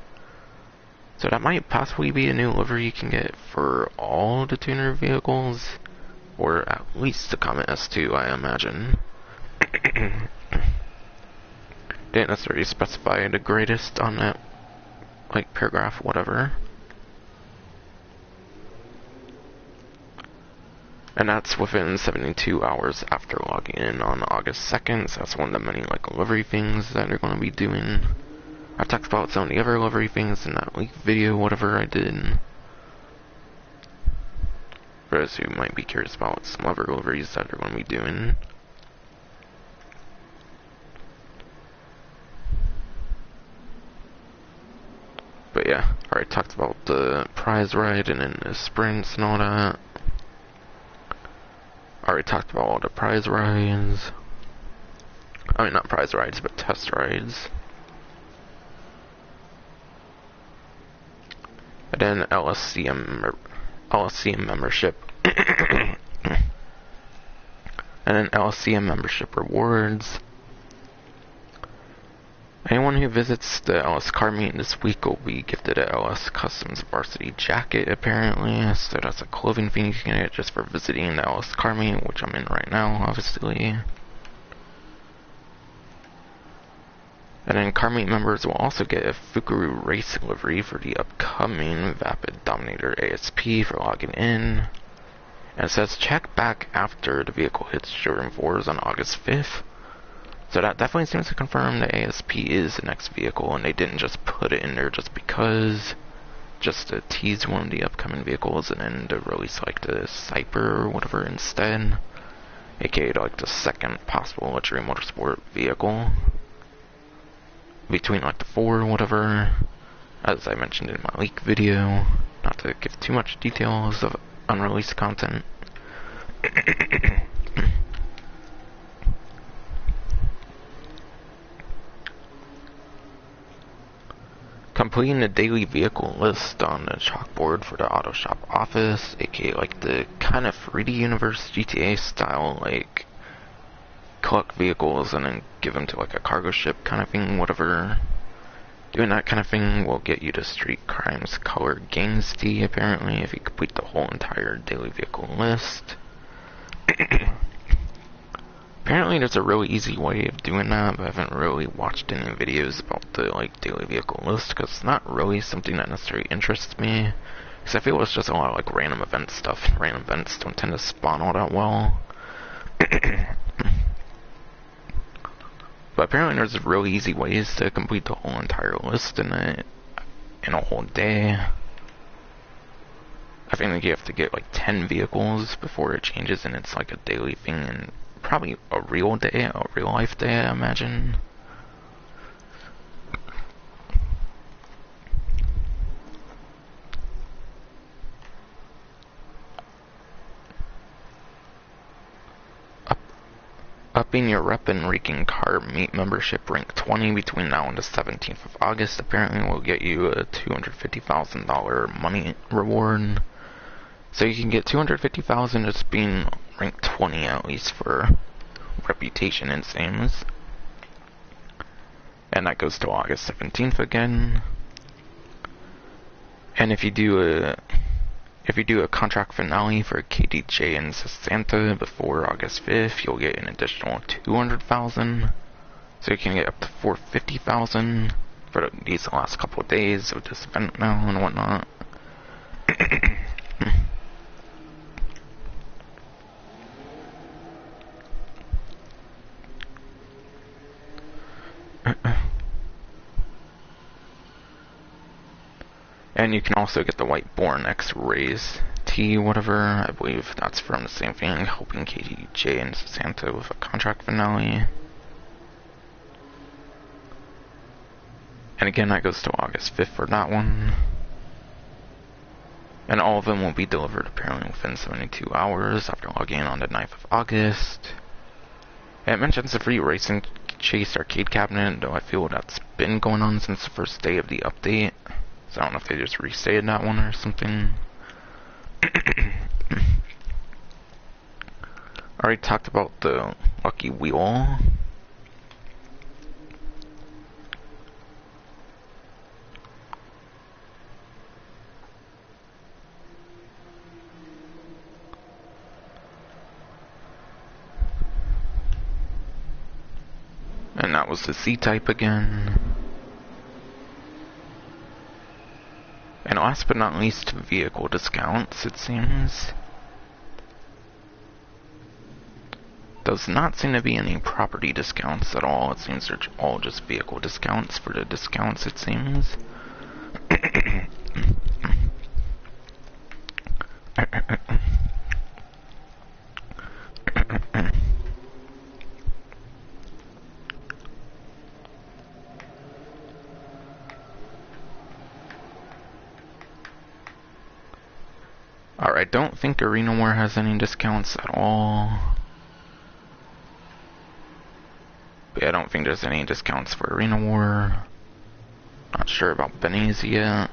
So that might possibly be a new livery you can get for all the tuner vehicles, or at least the Comet S2, I imagine. Didn't necessarily specify the greatest on that, like, paragraph, whatever. And that's within 72 hours after logging in on August 2nd, so that's one of the many like livery things that they're going to be doing. I talked about some of the other livery things in that leak video, whatever I did. For those who might be curious about some other liveries that they're going to be doing. But yeah, I already talked about the prize ride and then the sprints and all that. I already talked about all the prize rides. I mean, not prize rides, but test rides. And then LSCM membership. And then LSCM membership rewards. Anyone who visits the LS car meet this week will be gifted a LS Customs varsity jacket, apparently. So that's a clothing thing you can get just for visiting the LS car meet, which I'm in right now, obviously. And then car meet members will also get a Fukuru race livery for the upcoming Vapid Dominator ASP for logging in. And it says check back after the vehicle hits showroom floors on August 5th. So that definitely seems to confirm the ASP is the next vehicle, and they didn't just put it in there just because, just to tease one of the upcoming vehicles, and then to release like the Cyper or whatever instead, aka like the second possible luxury motorsport vehicle between like the four or whatever, as I mentioned in my leak video, not to give too much details of unreleased content. Completing the daily vehicle list on the chalkboard for the auto shop office, aka like the kind of 3D universe GTA style, like collect vehicles and then give them to like a cargo ship kind of thing, whatever. Doing that kind of thing will get you to Street Crimes Color Gangsta, apparently, if you complete the whole entire daily vehicle list. Apparently there's a really easy way of doing that, but I haven't really watched any videos about the like daily vehicle list, because it's not really something that necessarily interests me, because I feel it's just a lot of like random event stuff. Random events don't tend to spawn all that well. But apparently there's really easy ways to complete the whole entire list in a whole day. I think you have to get like 10 vehicles before it changes and it's like a daily thing, and probably a real day, a real life day, I imagine. Upping your rep and raking car meet membership rank 20 between now and the 17th of August apparently will get you a $250,000 money reward. So you can get $250,000 just being ranked 20 at least for reputation and names. And that goes to August 17th again. And if you do a contract finale for KDJ and Santa before August 5th, you'll get an additional $200,000. So you can get up to $450,000 for these last couple of days of this event now and whatnot. And you can also get the White Born X Rays T, whatever. I believe that's from the same thing, helping KDJ and Santa with a contract finale. And again, that goes to August 5th for that one. And all of them will be delivered apparently within 72 hours after logging in on the 9th of August. And it mentions the free Racing Chase arcade cabinet, though I feel that's been going on since the first day of the update. So I don't know if they just restated that one or something. I already talked about the Lucky Wheel. And that was the C-type again. And last but not least, vehicle discounts, it seems. Does not seem to be any property discounts at all. It seems they're all just vehicle discounts for the discounts, it seems. Alright, I don't think Arena War has any discounts at all. But yeah, I don't think there's any discounts for Arena War. Not sure about Benny's yet.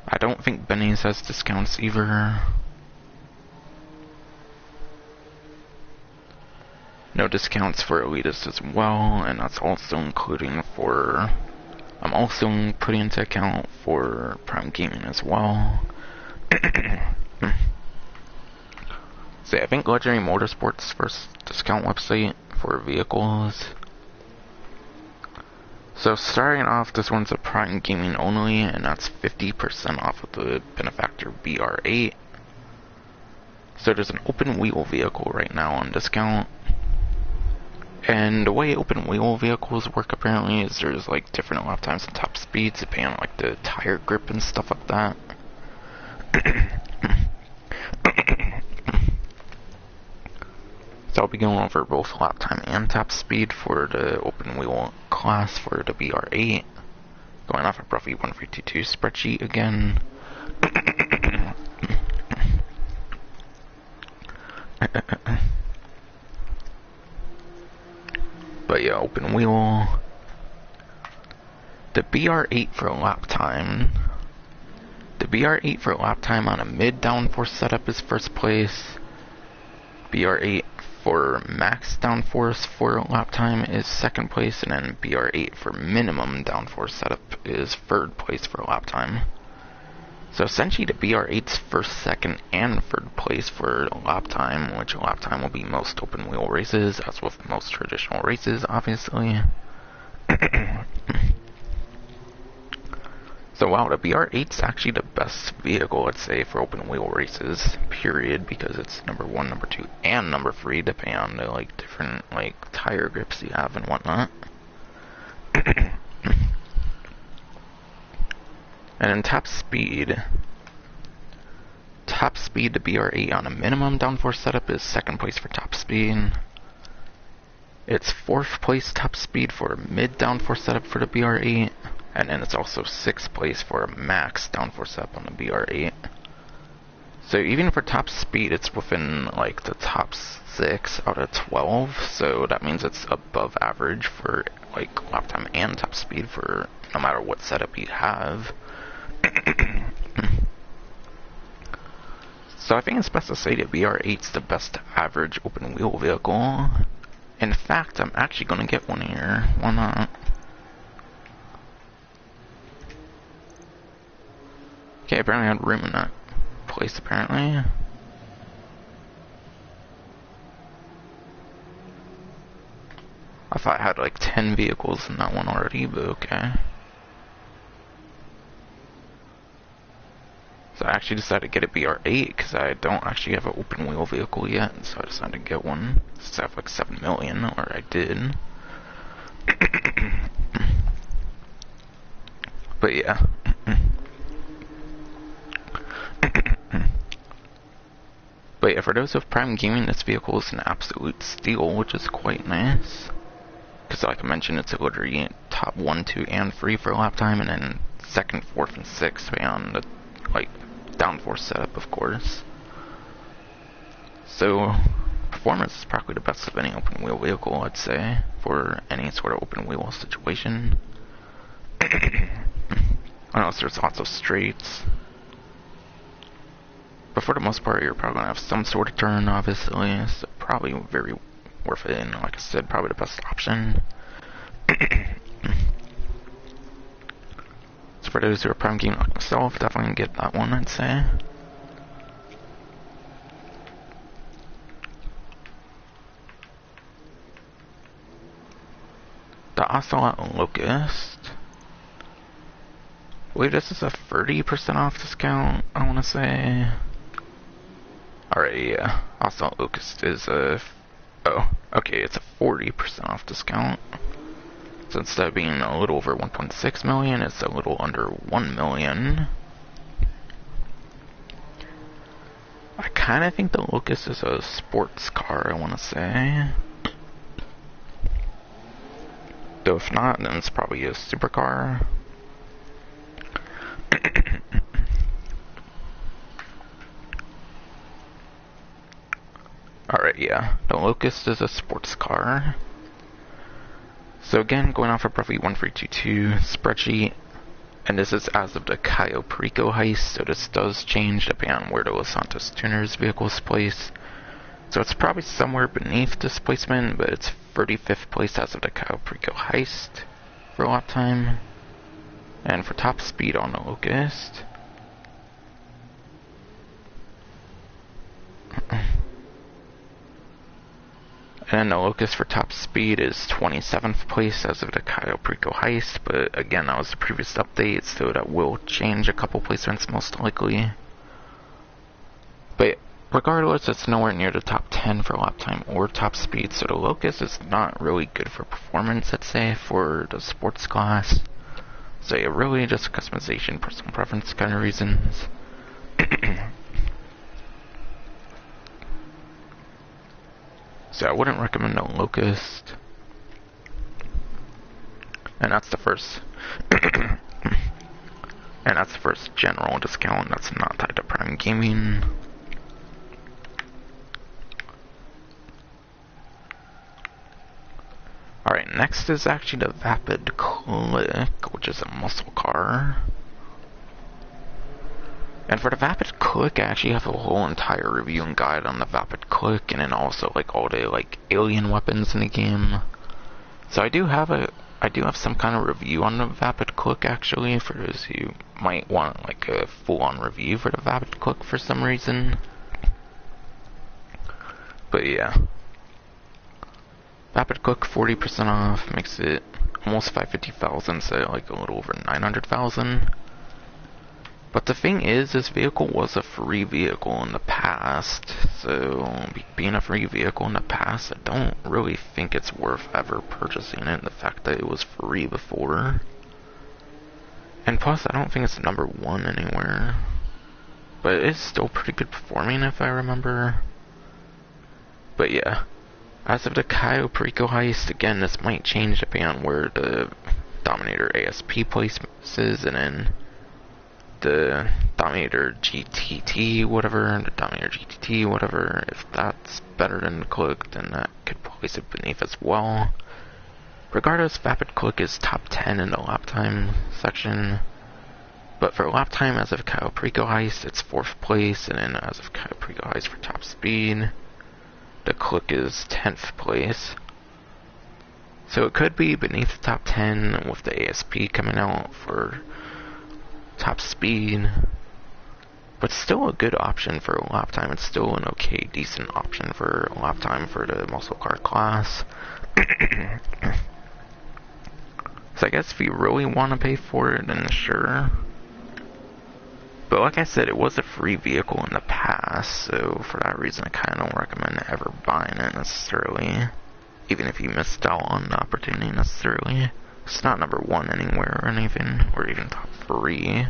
I don't think Benny's has discounts either. No discounts for Elitist as well, and that's also including for... I'm also putting into account for Prime Gaming as well. So yeah, I think Legendary Motorsports' first discount website for vehicles. So starting off, this one's a Prime Gaming only, and that's 50% off of the Benefactor BR8. So there's an open wheel vehicle right now on discount. And the way open wheel vehicles work apparently is there's like different lap times and top speeds depending on like the tire grip and stuff like that. So I'll be going over both lap time and top speed for the open wheel class for the BR8. Going off of roughly 1322 spreadsheet again. But yeah, open wheel. The BR8 for lap time. The BR8 for lap time on a mid downforce setup is first place. BR8 for max downforce for lap time is second place, and then BR8 for minimum downforce setup is third place for lap time. So essentially the BR8's first, second, and third place for lap time, which lap time will be most open wheel races, as with most traditional races, obviously. So wow, the BR8's actually the best vehicle, I'd say, for open wheel races, period, because it's number 1, number 2, and number 3, depending on the like different like tire grips you have and whatnot. And in top speed, the BR8 on a minimum downforce setup is second place for top speed. It's fourth place top speed for a mid downforce setup for the BR8, and then it's also sixth place for a max downforce setup on the BR8. So even for top speed, it's within like the top 6 out of 12, so that means it's above average for like lap time and top speed for no matter what setup you have. So I think it's best to say that BR8's the best average open wheel vehicle. In fact, I'm actually gonna get one here. Why not? Okay, apparently I had room in that place, apparently. I thought I had like 10 vehicles in that one already, but okay. So I actually decided to get a BR8 because I don't actually have an open wheel vehicle yet, so I decided to get one. Since I have like 7 million, or I did. But yeah. But yeah, for those of Prime Gaming, this vehicle is an absolute steal, which is quite nice. Because like I mentioned, it's literally top 1, 2, and 3 for lap time, and then 2nd, 4th, and 6th beyond the like downforce setup, of course. So performance is probably the best of any open wheel vehicle, I'd say, for any sort of open wheel situation. Unless there's lots of straights. But for the most part, you're probably going to have some sort of turn, obviously, so probably very worth it, and like I said, probably the best option. So for those who are Prime Gaming like myself, definitely get that one, I'd say. The Ocelot Locust. believe this is a 30% off discount, I want to say. Alright, yeah. Also, Locust is a... Oh, okay, it's a 40% off discount. So instead of being a little over 1.6 million, it's a little under 1 million. I kind of think the Locust is a sports car, I want to say. Though if not, then it's probably a supercar. Alright, yeah. The Locust is a sports car. So again, going off of roughly 1322 spreadsheet, and this is as of the Cayo Perico heist, so this does change depending on where the Los Santos Tuners vehicle is placed. So it's probably somewhere beneath this placement, but it's 35th place as of the Cayo Perico heist for lap time. And for top speed on the Locust. And the Locust for top speed is 27th place as of the Cayo Perico heist, but again, that was the previous update, so that will change a couple placements most likely. But regardless, it's nowhere near the top 10 for lap time or top speed, so the Locust is not really good for performance, I'd say, for the sports class. So yeah, really just customization, personal preference kind of reasons. So I wouldn't recommend a Locust. And that's the first and that's the first general discount that's not tied to Prime Gaming. Alright, next is actually the Vapid Click, which is a muscle car. And for the Vapid Click, I actually have a whole entire review and guide on the Vapid Click, and then also like all the like alien weapons in the game. So I do have some kind of review on the Vapid Click actually, for those who might want like a full-on review for the Vapid Click for some reason. But yeah, Vapid Click 40% off makes it almost 550,000, so like a little over 900,000. But the thing is, this vehicle was a free vehicle in the past, so being a free vehicle in the past, I don't really think it's worth ever purchasing it, the fact that it was free before. And plus, I don't think it's number 1 anywhere. But it is still pretty good performing, if I remember. But yeah, as of the Cayo Perico heist, again, this might change depending on where the Dominator ASP place is, and then the Dominator GTT, whatever, if that's better than the Click, then that could place it beneath as well. Regardless, Vapid Click is top 10 in the lap time section, but for lap time as of Cayo Perico heist, it's 4th place, and then as of Cayo Perico heist for top speed, the Click is 10th place. So it could be beneath the top 10 with the ASP coming out for top speed, but still a good option for a lap time. It's still an okay, decent option for a lap time for the muscle car class. So I guess if you really want to pay for it, then sure. But like I said, it was a free vehicle in the past, so for that reason I kind of don't recommend ever buying it necessarily, even if you missed out on the opportunity necessarily. It's not number 1 anywhere or anything, or even top 3.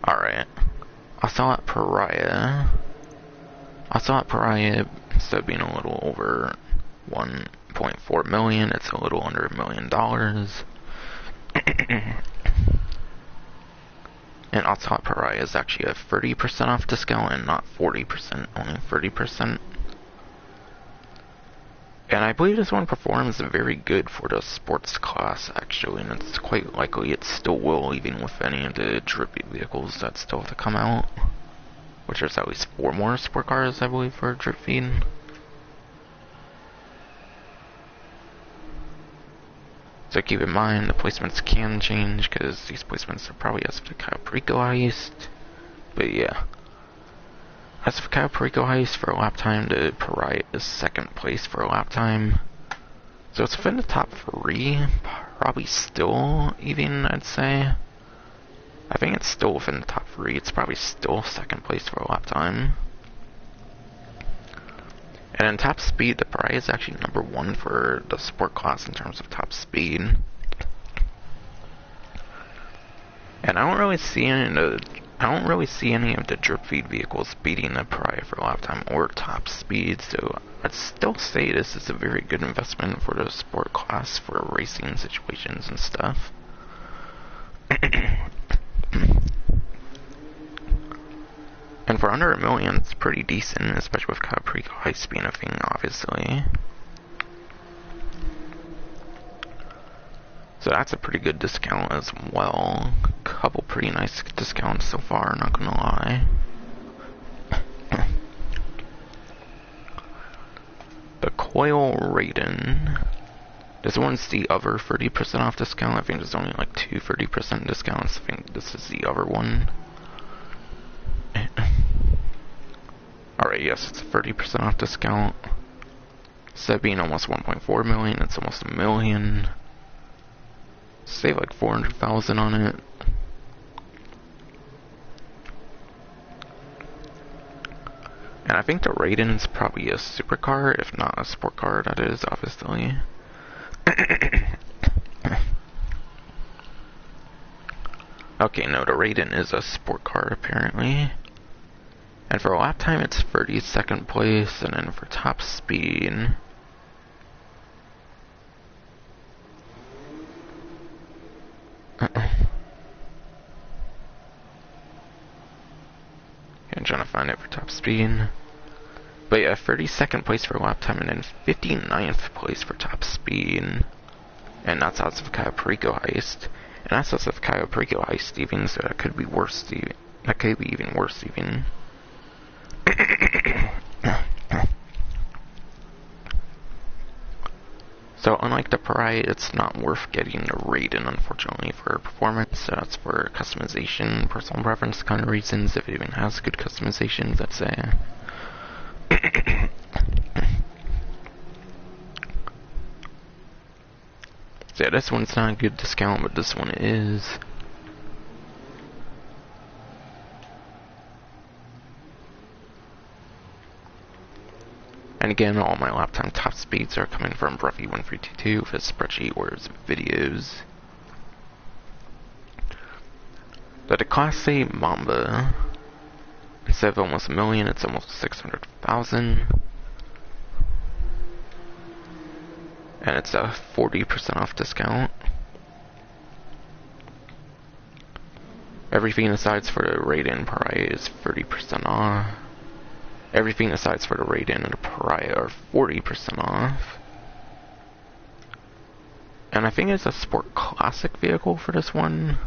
Alright. I saw at Pariah. Instead of being a little over 1.4 million, it's a little under $1 million. And Altot Pariah is actually a 30% off discount and not 40%, only 30%. And I believe this one performs very good for the sports class, actually, and it's quite likely it still will, even with any of the drift vehicles that still have to come out. Which there's at least 4 more sport cars, I believe, for drift feed. So keep in mind, the placements can change, because these placements are probably as of the Cayo Perico heist. But yeah. As for Cayo Perico Heist for lap time, the Pariah is second place for lap time. So it's within the top 3, probably still even, I'd say. I think it's still within the top 3, it's probably still second place for lap time. And in top speed, the Pariah is actually number 1 for the sport class in terms of top speed. And I don't really see any of the drip feed vehicles beating the Pariah for lap time or top speed, so I'd still say this is a very good investment for the sport class for racing situations and stuff. And for under $1 million, it's pretty decent, especially with Cayo Perico Heist being a thing, obviously. So that's a pretty good discount as well. Couple pretty nice discounts so far, not gonna lie. The Coil Raiden. This one's the other 30% off discount. I think there's only like 2 30% discounts. I think this is the other one. Alright, yes, it's a 30% off discount. Instead of being almost 1.4 million, it's almost $1 million. Save like 400,000 on it. And I think the Raiden's probably a supercar, if not a sport car, that is, obviously. Okay, no, the Raiden is a sport car, apparently. And for lap time, it's 32nd place, and then for top speed... I'm trying to find it for top speed. But yeah, 32nd place for lap time, and then 59th place for top speed. And that's out of Cayo Perico Heist. And that's out of Cayo Perico Heist even, so that could be worse even. That could be even worse even. So unlike the Pariah, it's not worth getting the Raiden, unfortunately, for performance. So that's for customization, personal preference kind of reasons, if it even has good customizations, let's say. So yeah, this one's not a good discount, but this one is. And again, all my lap time top speeds are coming from Bruffy1322 with his spreadsheet or his videos. But the Class A Mamba, instead of almost $1 million, it's almost 600,000. And it's a 40% off discount. Everything aside for the Raiden Pariah is 30% off. Everything aside for the Raiden and the Pariah are 40% off. And I think it's a Sport Classic vehicle for this one.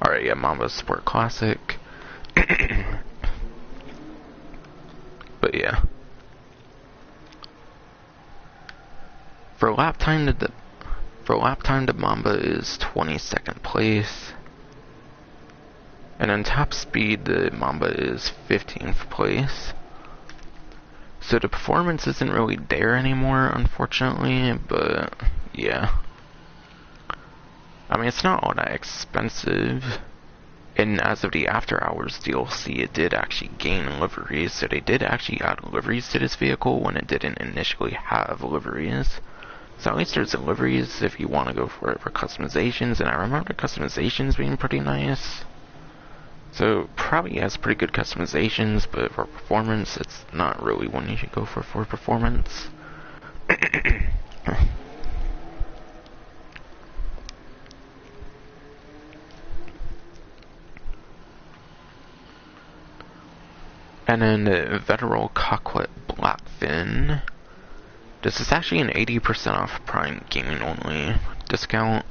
Alright, yeah, Mamba's Sport Classic. But yeah. For lap time, the Mamba is 22nd place. And then top speed, the Mamba is 15th place. So the performance isn't really there anymore, unfortunately, but yeah. I mean, it's not all that expensive. And as of the After Hours DLC, it did actually gain liveries, so they did actually add liveries to this vehicle when it didn't initially have liveries. So at least there's liveries if you want to go for it for customizations, and I remember customizations being pretty nice. So probably has pretty good customizations, but for performance, it's not really one you should go for performance. And then the Veteran Coquette Blackfin. This is actually an 80% off Prime Gaming only discount.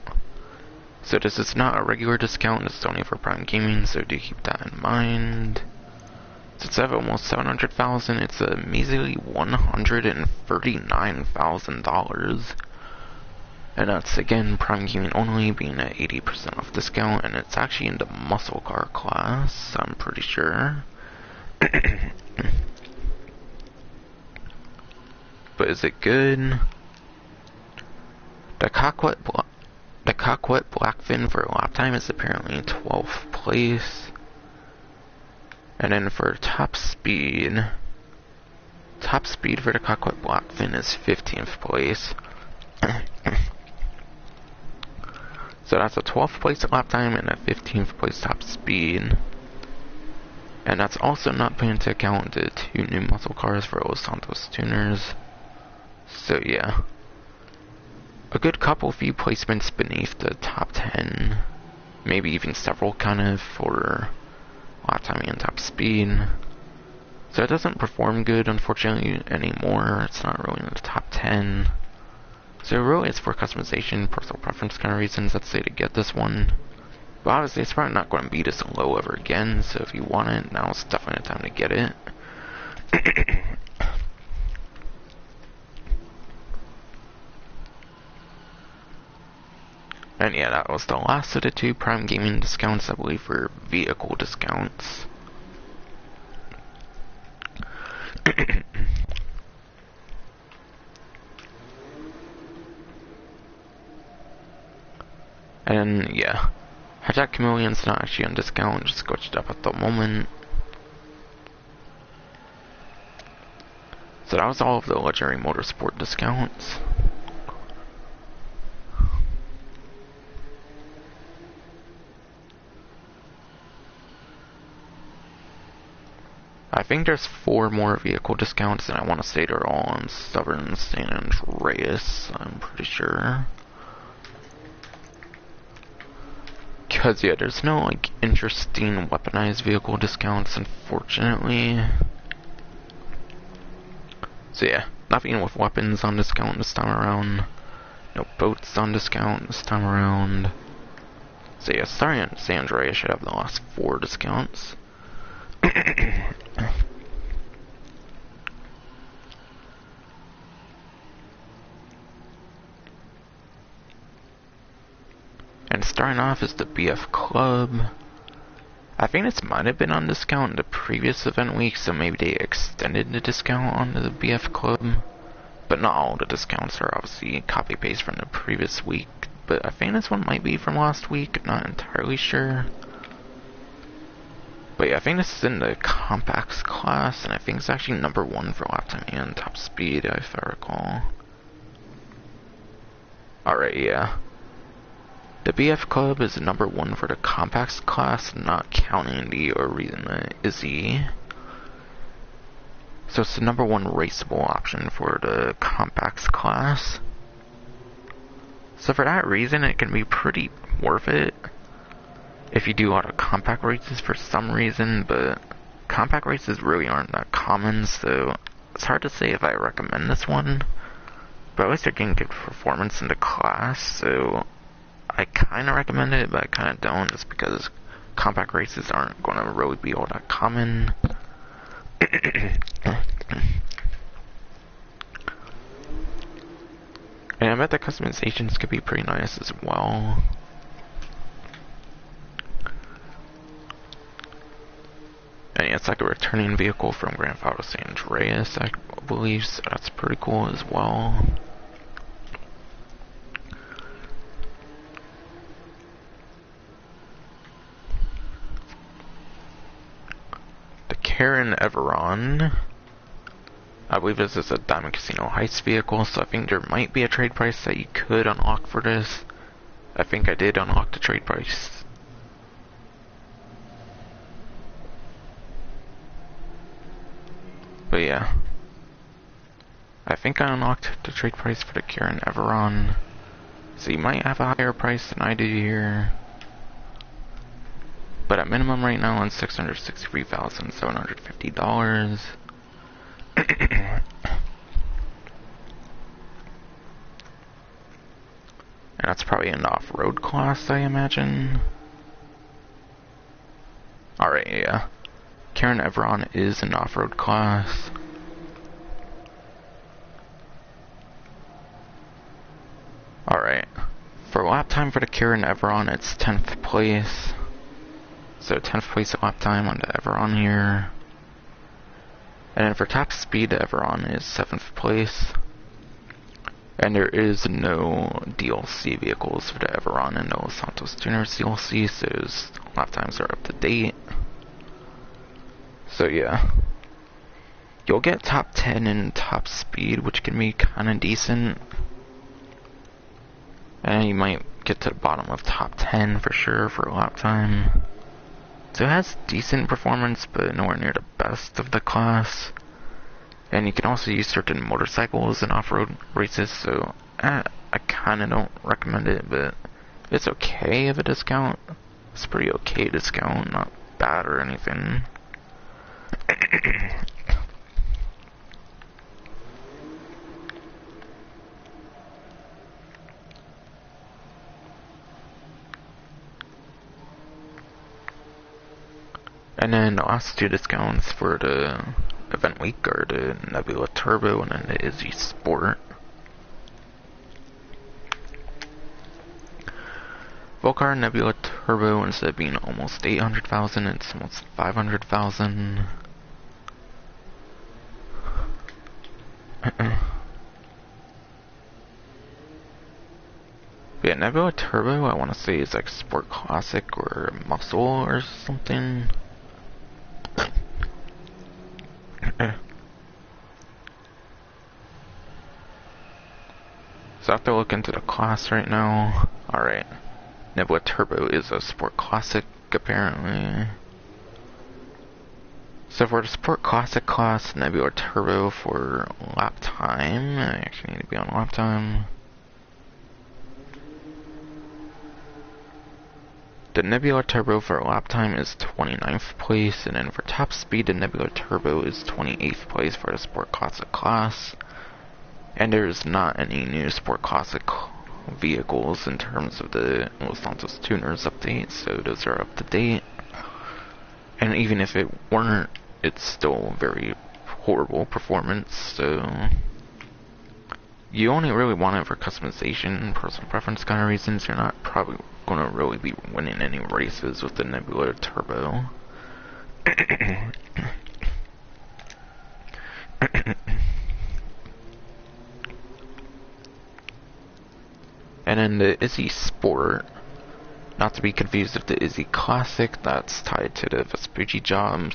So this is not a regular discount, this is only for Prime Gaming, so do keep that in mind. So instead of almost 700,000, it's a measly $139,000. And that's again Prime Gaming only, being at 80% off discount, and it's actually in the muscle car class, I'm pretty sure. But is it good? The Coquet Blackfin for lap time is apparently in 12th place. And then for top speed for the Coquet Blackfin is 15th place. So that's a 12th place lap time and a 15th place top speed. And that's also not paying into account the 2 new muscle cars for Los Santos tuners. So yeah. A good couple few placements beneath the top 10. Maybe even several kind of for lap time and top speed. So it doesn't perform good unfortunately anymore. It's not really in the top 10. So really it's for customization, personal preference kind of reasons, I'd say, to get this one. But obviously it's probably not going to be this low ever again, so if you want it, now's definitely the time to get it. And yeah, that was the last of the 2 Prime Gaming discounts, I believe, for vehicle discounts. And yeah, Hijack Chameleon's not actually on discount, just glitched up at the moment. So that was all of the Legendary Motorsport discounts. I think there's 4 more vehicle discounts, and I want to say they're all on Southern San Andreas, I'm pretty sure. Because, yeah, there's no, like, interesting weaponized vehicle discounts, unfortunately. So, yeah, nothing with weapons on discount this time around. No boats on discount this time around. So, yeah, San Andreas should have the last 4 discounts. And starting off is the BF Club. I think this might have been on discount in the previous event week, so maybe they extended the discount onto the BF Club. But not all the discounts are obviously copy-paste from the previous week. But I think this one might be from last week, not entirely sure. But yeah, I think this is in the compacts class, and I think it's actually number 1 for lap time and top speed, if I recall. Alright, yeah. The BF Club is number 1 for the compacts class, not counting the Arena Izzy. So it's the number 1 raceable option for the compacts class. So for that reason, it can be pretty worth it if you do a lot of compact races for some reason, but compact races really aren't that common, so it's hard to say if I recommend this one. But at least they're getting good performance in the class, so I kind of recommend it, but I kind of don't, just because compact races aren't going to really be all that common. And I bet the customizations could be pretty nice as well. And yeah, it's like a returning vehicle from Grand Theft Auto San Andreas, I believe, so that's pretty cool as well. Karen Everon. I believe this is a Diamond Casino heist vehicle, so I think there might be a trade price that you could unlock for this. I think I did unlock the trade price. But yeah. I think I unlocked the trade price for the Karen Everon. So you might have a higher price than I do here. But at minimum right now it's $663,750. And that's probably an off-road class, I imagine. Alright, yeah. Karen Everon is an off-road class. Alright. For lap time for the Karen Everon, it's 10th place. So 10th place lap time on the Everon here. And then for top speed, the Everon is 7th place. And there is no DLC vehicles for the Everon and no Santos Tuners DLC, so those lap times are up to date. So yeah. You'll get top 10 in top speed, which can be kinda decent. And you might get to the bottom of top 10 for sure for lap time. So it has decent performance, but nowhere near the best of the class. And you can also use certain motorcycles in off-road races, so I kinda don't recommend it, but it's okay of a discount. It's a pretty okay discount, not bad or anything. And then the last two discounts for the event week are the Nebula Turbo and then the Izzy Sport. Volcar Nebula Turbo, instead of being almost 800,000, it's almost 500,000. Yeah, Nebula Turbo, I want to say is like Sport Classic or Muscle or something. So I have to look into the class right now. Alright. Nebula Turbo is a Sport Classic, apparently. So for the Sport Classic class, Nebula Turbo for lap time. I actually need to be on lap time. The Nebula Turbo for lap time is 29th place, and then for top speed, the Nebula Turbo is 28th place for the Sport Classic class. And there's not any new Sport Classic vehicles in terms of the Los Santos Tuners update, so those are up to date. And even if it weren't, it's still very horrible performance, so you only really want it for customization, personal preference kind of reasons. You're not probably gonna really be winning any races with the Nebula Turbo. And then the Izzy Sport, not to be confused with the Izzy Classic, that's tied to the Vespucci job,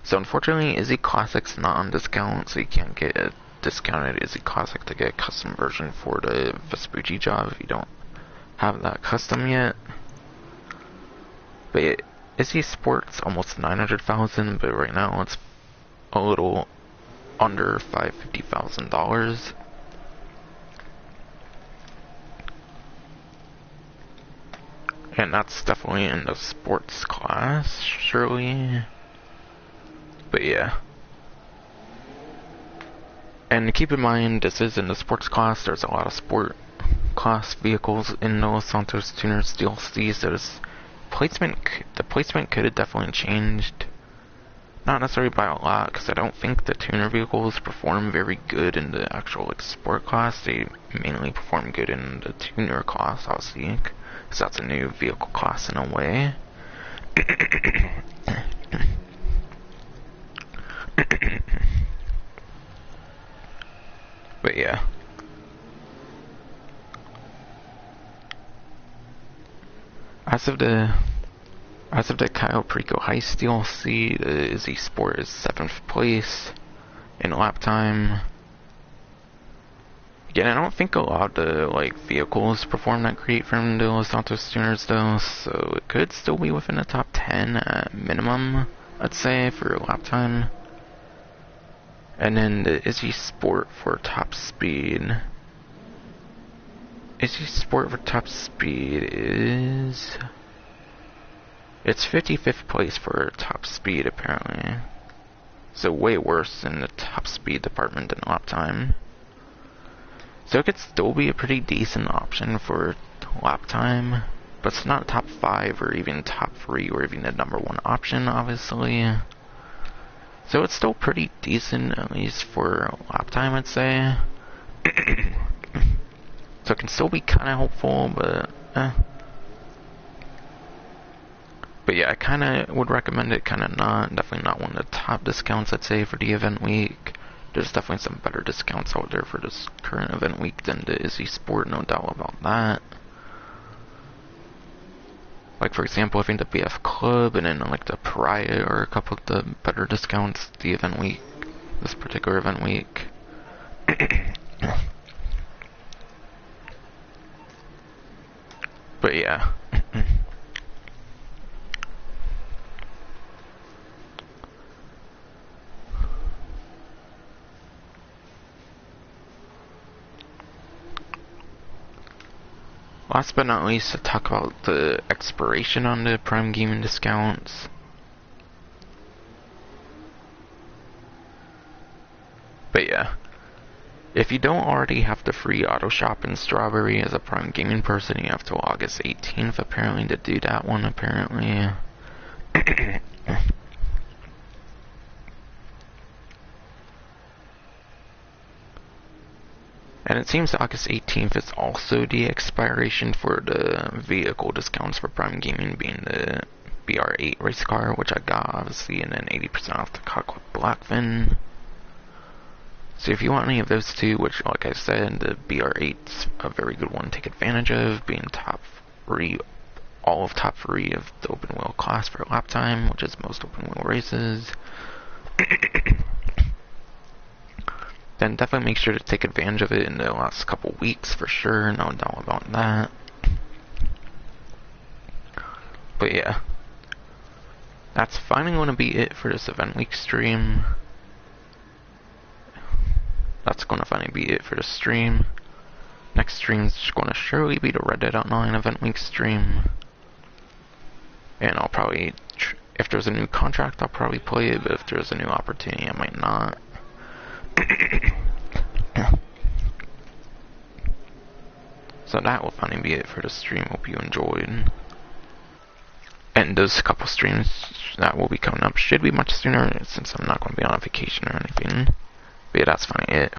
so unfortunately Izzy Classic's not on discount, so you can't get a discounted Izzy Classic to get a custom version for the Vespucci job if you don't have that custom yet. But Izzy Sport's almost 900,000, but right now it's a little under $550,000. And that's definitely in the sports class, surely. But yeah. And keep in mind, this is in the sports class. There's a lot of sport class vehicles in Los Santos Tuners DLC, so the placement could have definitely changed. Not necessarily by a lot, because I don't think the tuner vehicles perform very good in the actual like sport class. They mainly perform good in the tuner class, obviously, because that's a new vehicle class in a way. But yeah. As of the Kyle Perico Heist DLC, the Izzy Sport is 7th place in lap time. Again, I don't think a lot of the like vehicles perform that great from the Los Santos Tuners though, so it could still be within the top 10 at minimum, I'd say, for lap time. And then the Izzy Sport for top speed. Izzy Sport for top speed is... it's 55th place for top speed, apparently. So way worse in the top speed department than lap time. So it could still be a pretty decent option for lap time, but it's not top 5 or even top 3 or even the #1 option, obviously. So it's still pretty decent, at least for lap time, I'd say. So it can still be kind of hopeful, but But yeah, I kind of would recommend it, kind of not. Definitely not one of the top discounts, I'd say, for the event week. There's definitely some better discounts out there for this current event week than the Izzy Sport, no doubt about that. Like, for example, I think the BF Club and then like the Pariah are a couple of the better discounts the event week, this particular event week. But yeah. Last but not least, to talk about the expiration on the Prime Gaming discounts. But yeah, if you don't already have the free auto shop in Strawberry as a Prime Gaming person, you have till August 18th apparently to do that one, apparently. And it seems August 18th is also the expiration for the vehicle discounts for Prime Gaming, being the BR8 race car, which I got, obviously, and then 80% off the Cockwood Blackfin. So if you want any of those two, which, like I said, the BR8's a very good one to take advantage of, being top 3, all of top 3 of the open wheel class for lap time, which is most open wheel races. Then definitely make sure to take advantage of it in the last couple weeks for sure, no doubt about that. But yeah, that's finally going to be it for this event week stream. That's going to finally be it for the stream. Next stream's going to surely be the Red Dead Online event week stream. And I'll probably, if there's a new contract, I'll probably play it, but if there's a new opportunity, I might not. So that will finally be it for the stream. Hope you enjoyed. And those couple streams that will be coming up should be much sooner, since I'm not going to be on vacation or anything. But yeah, that's finally it.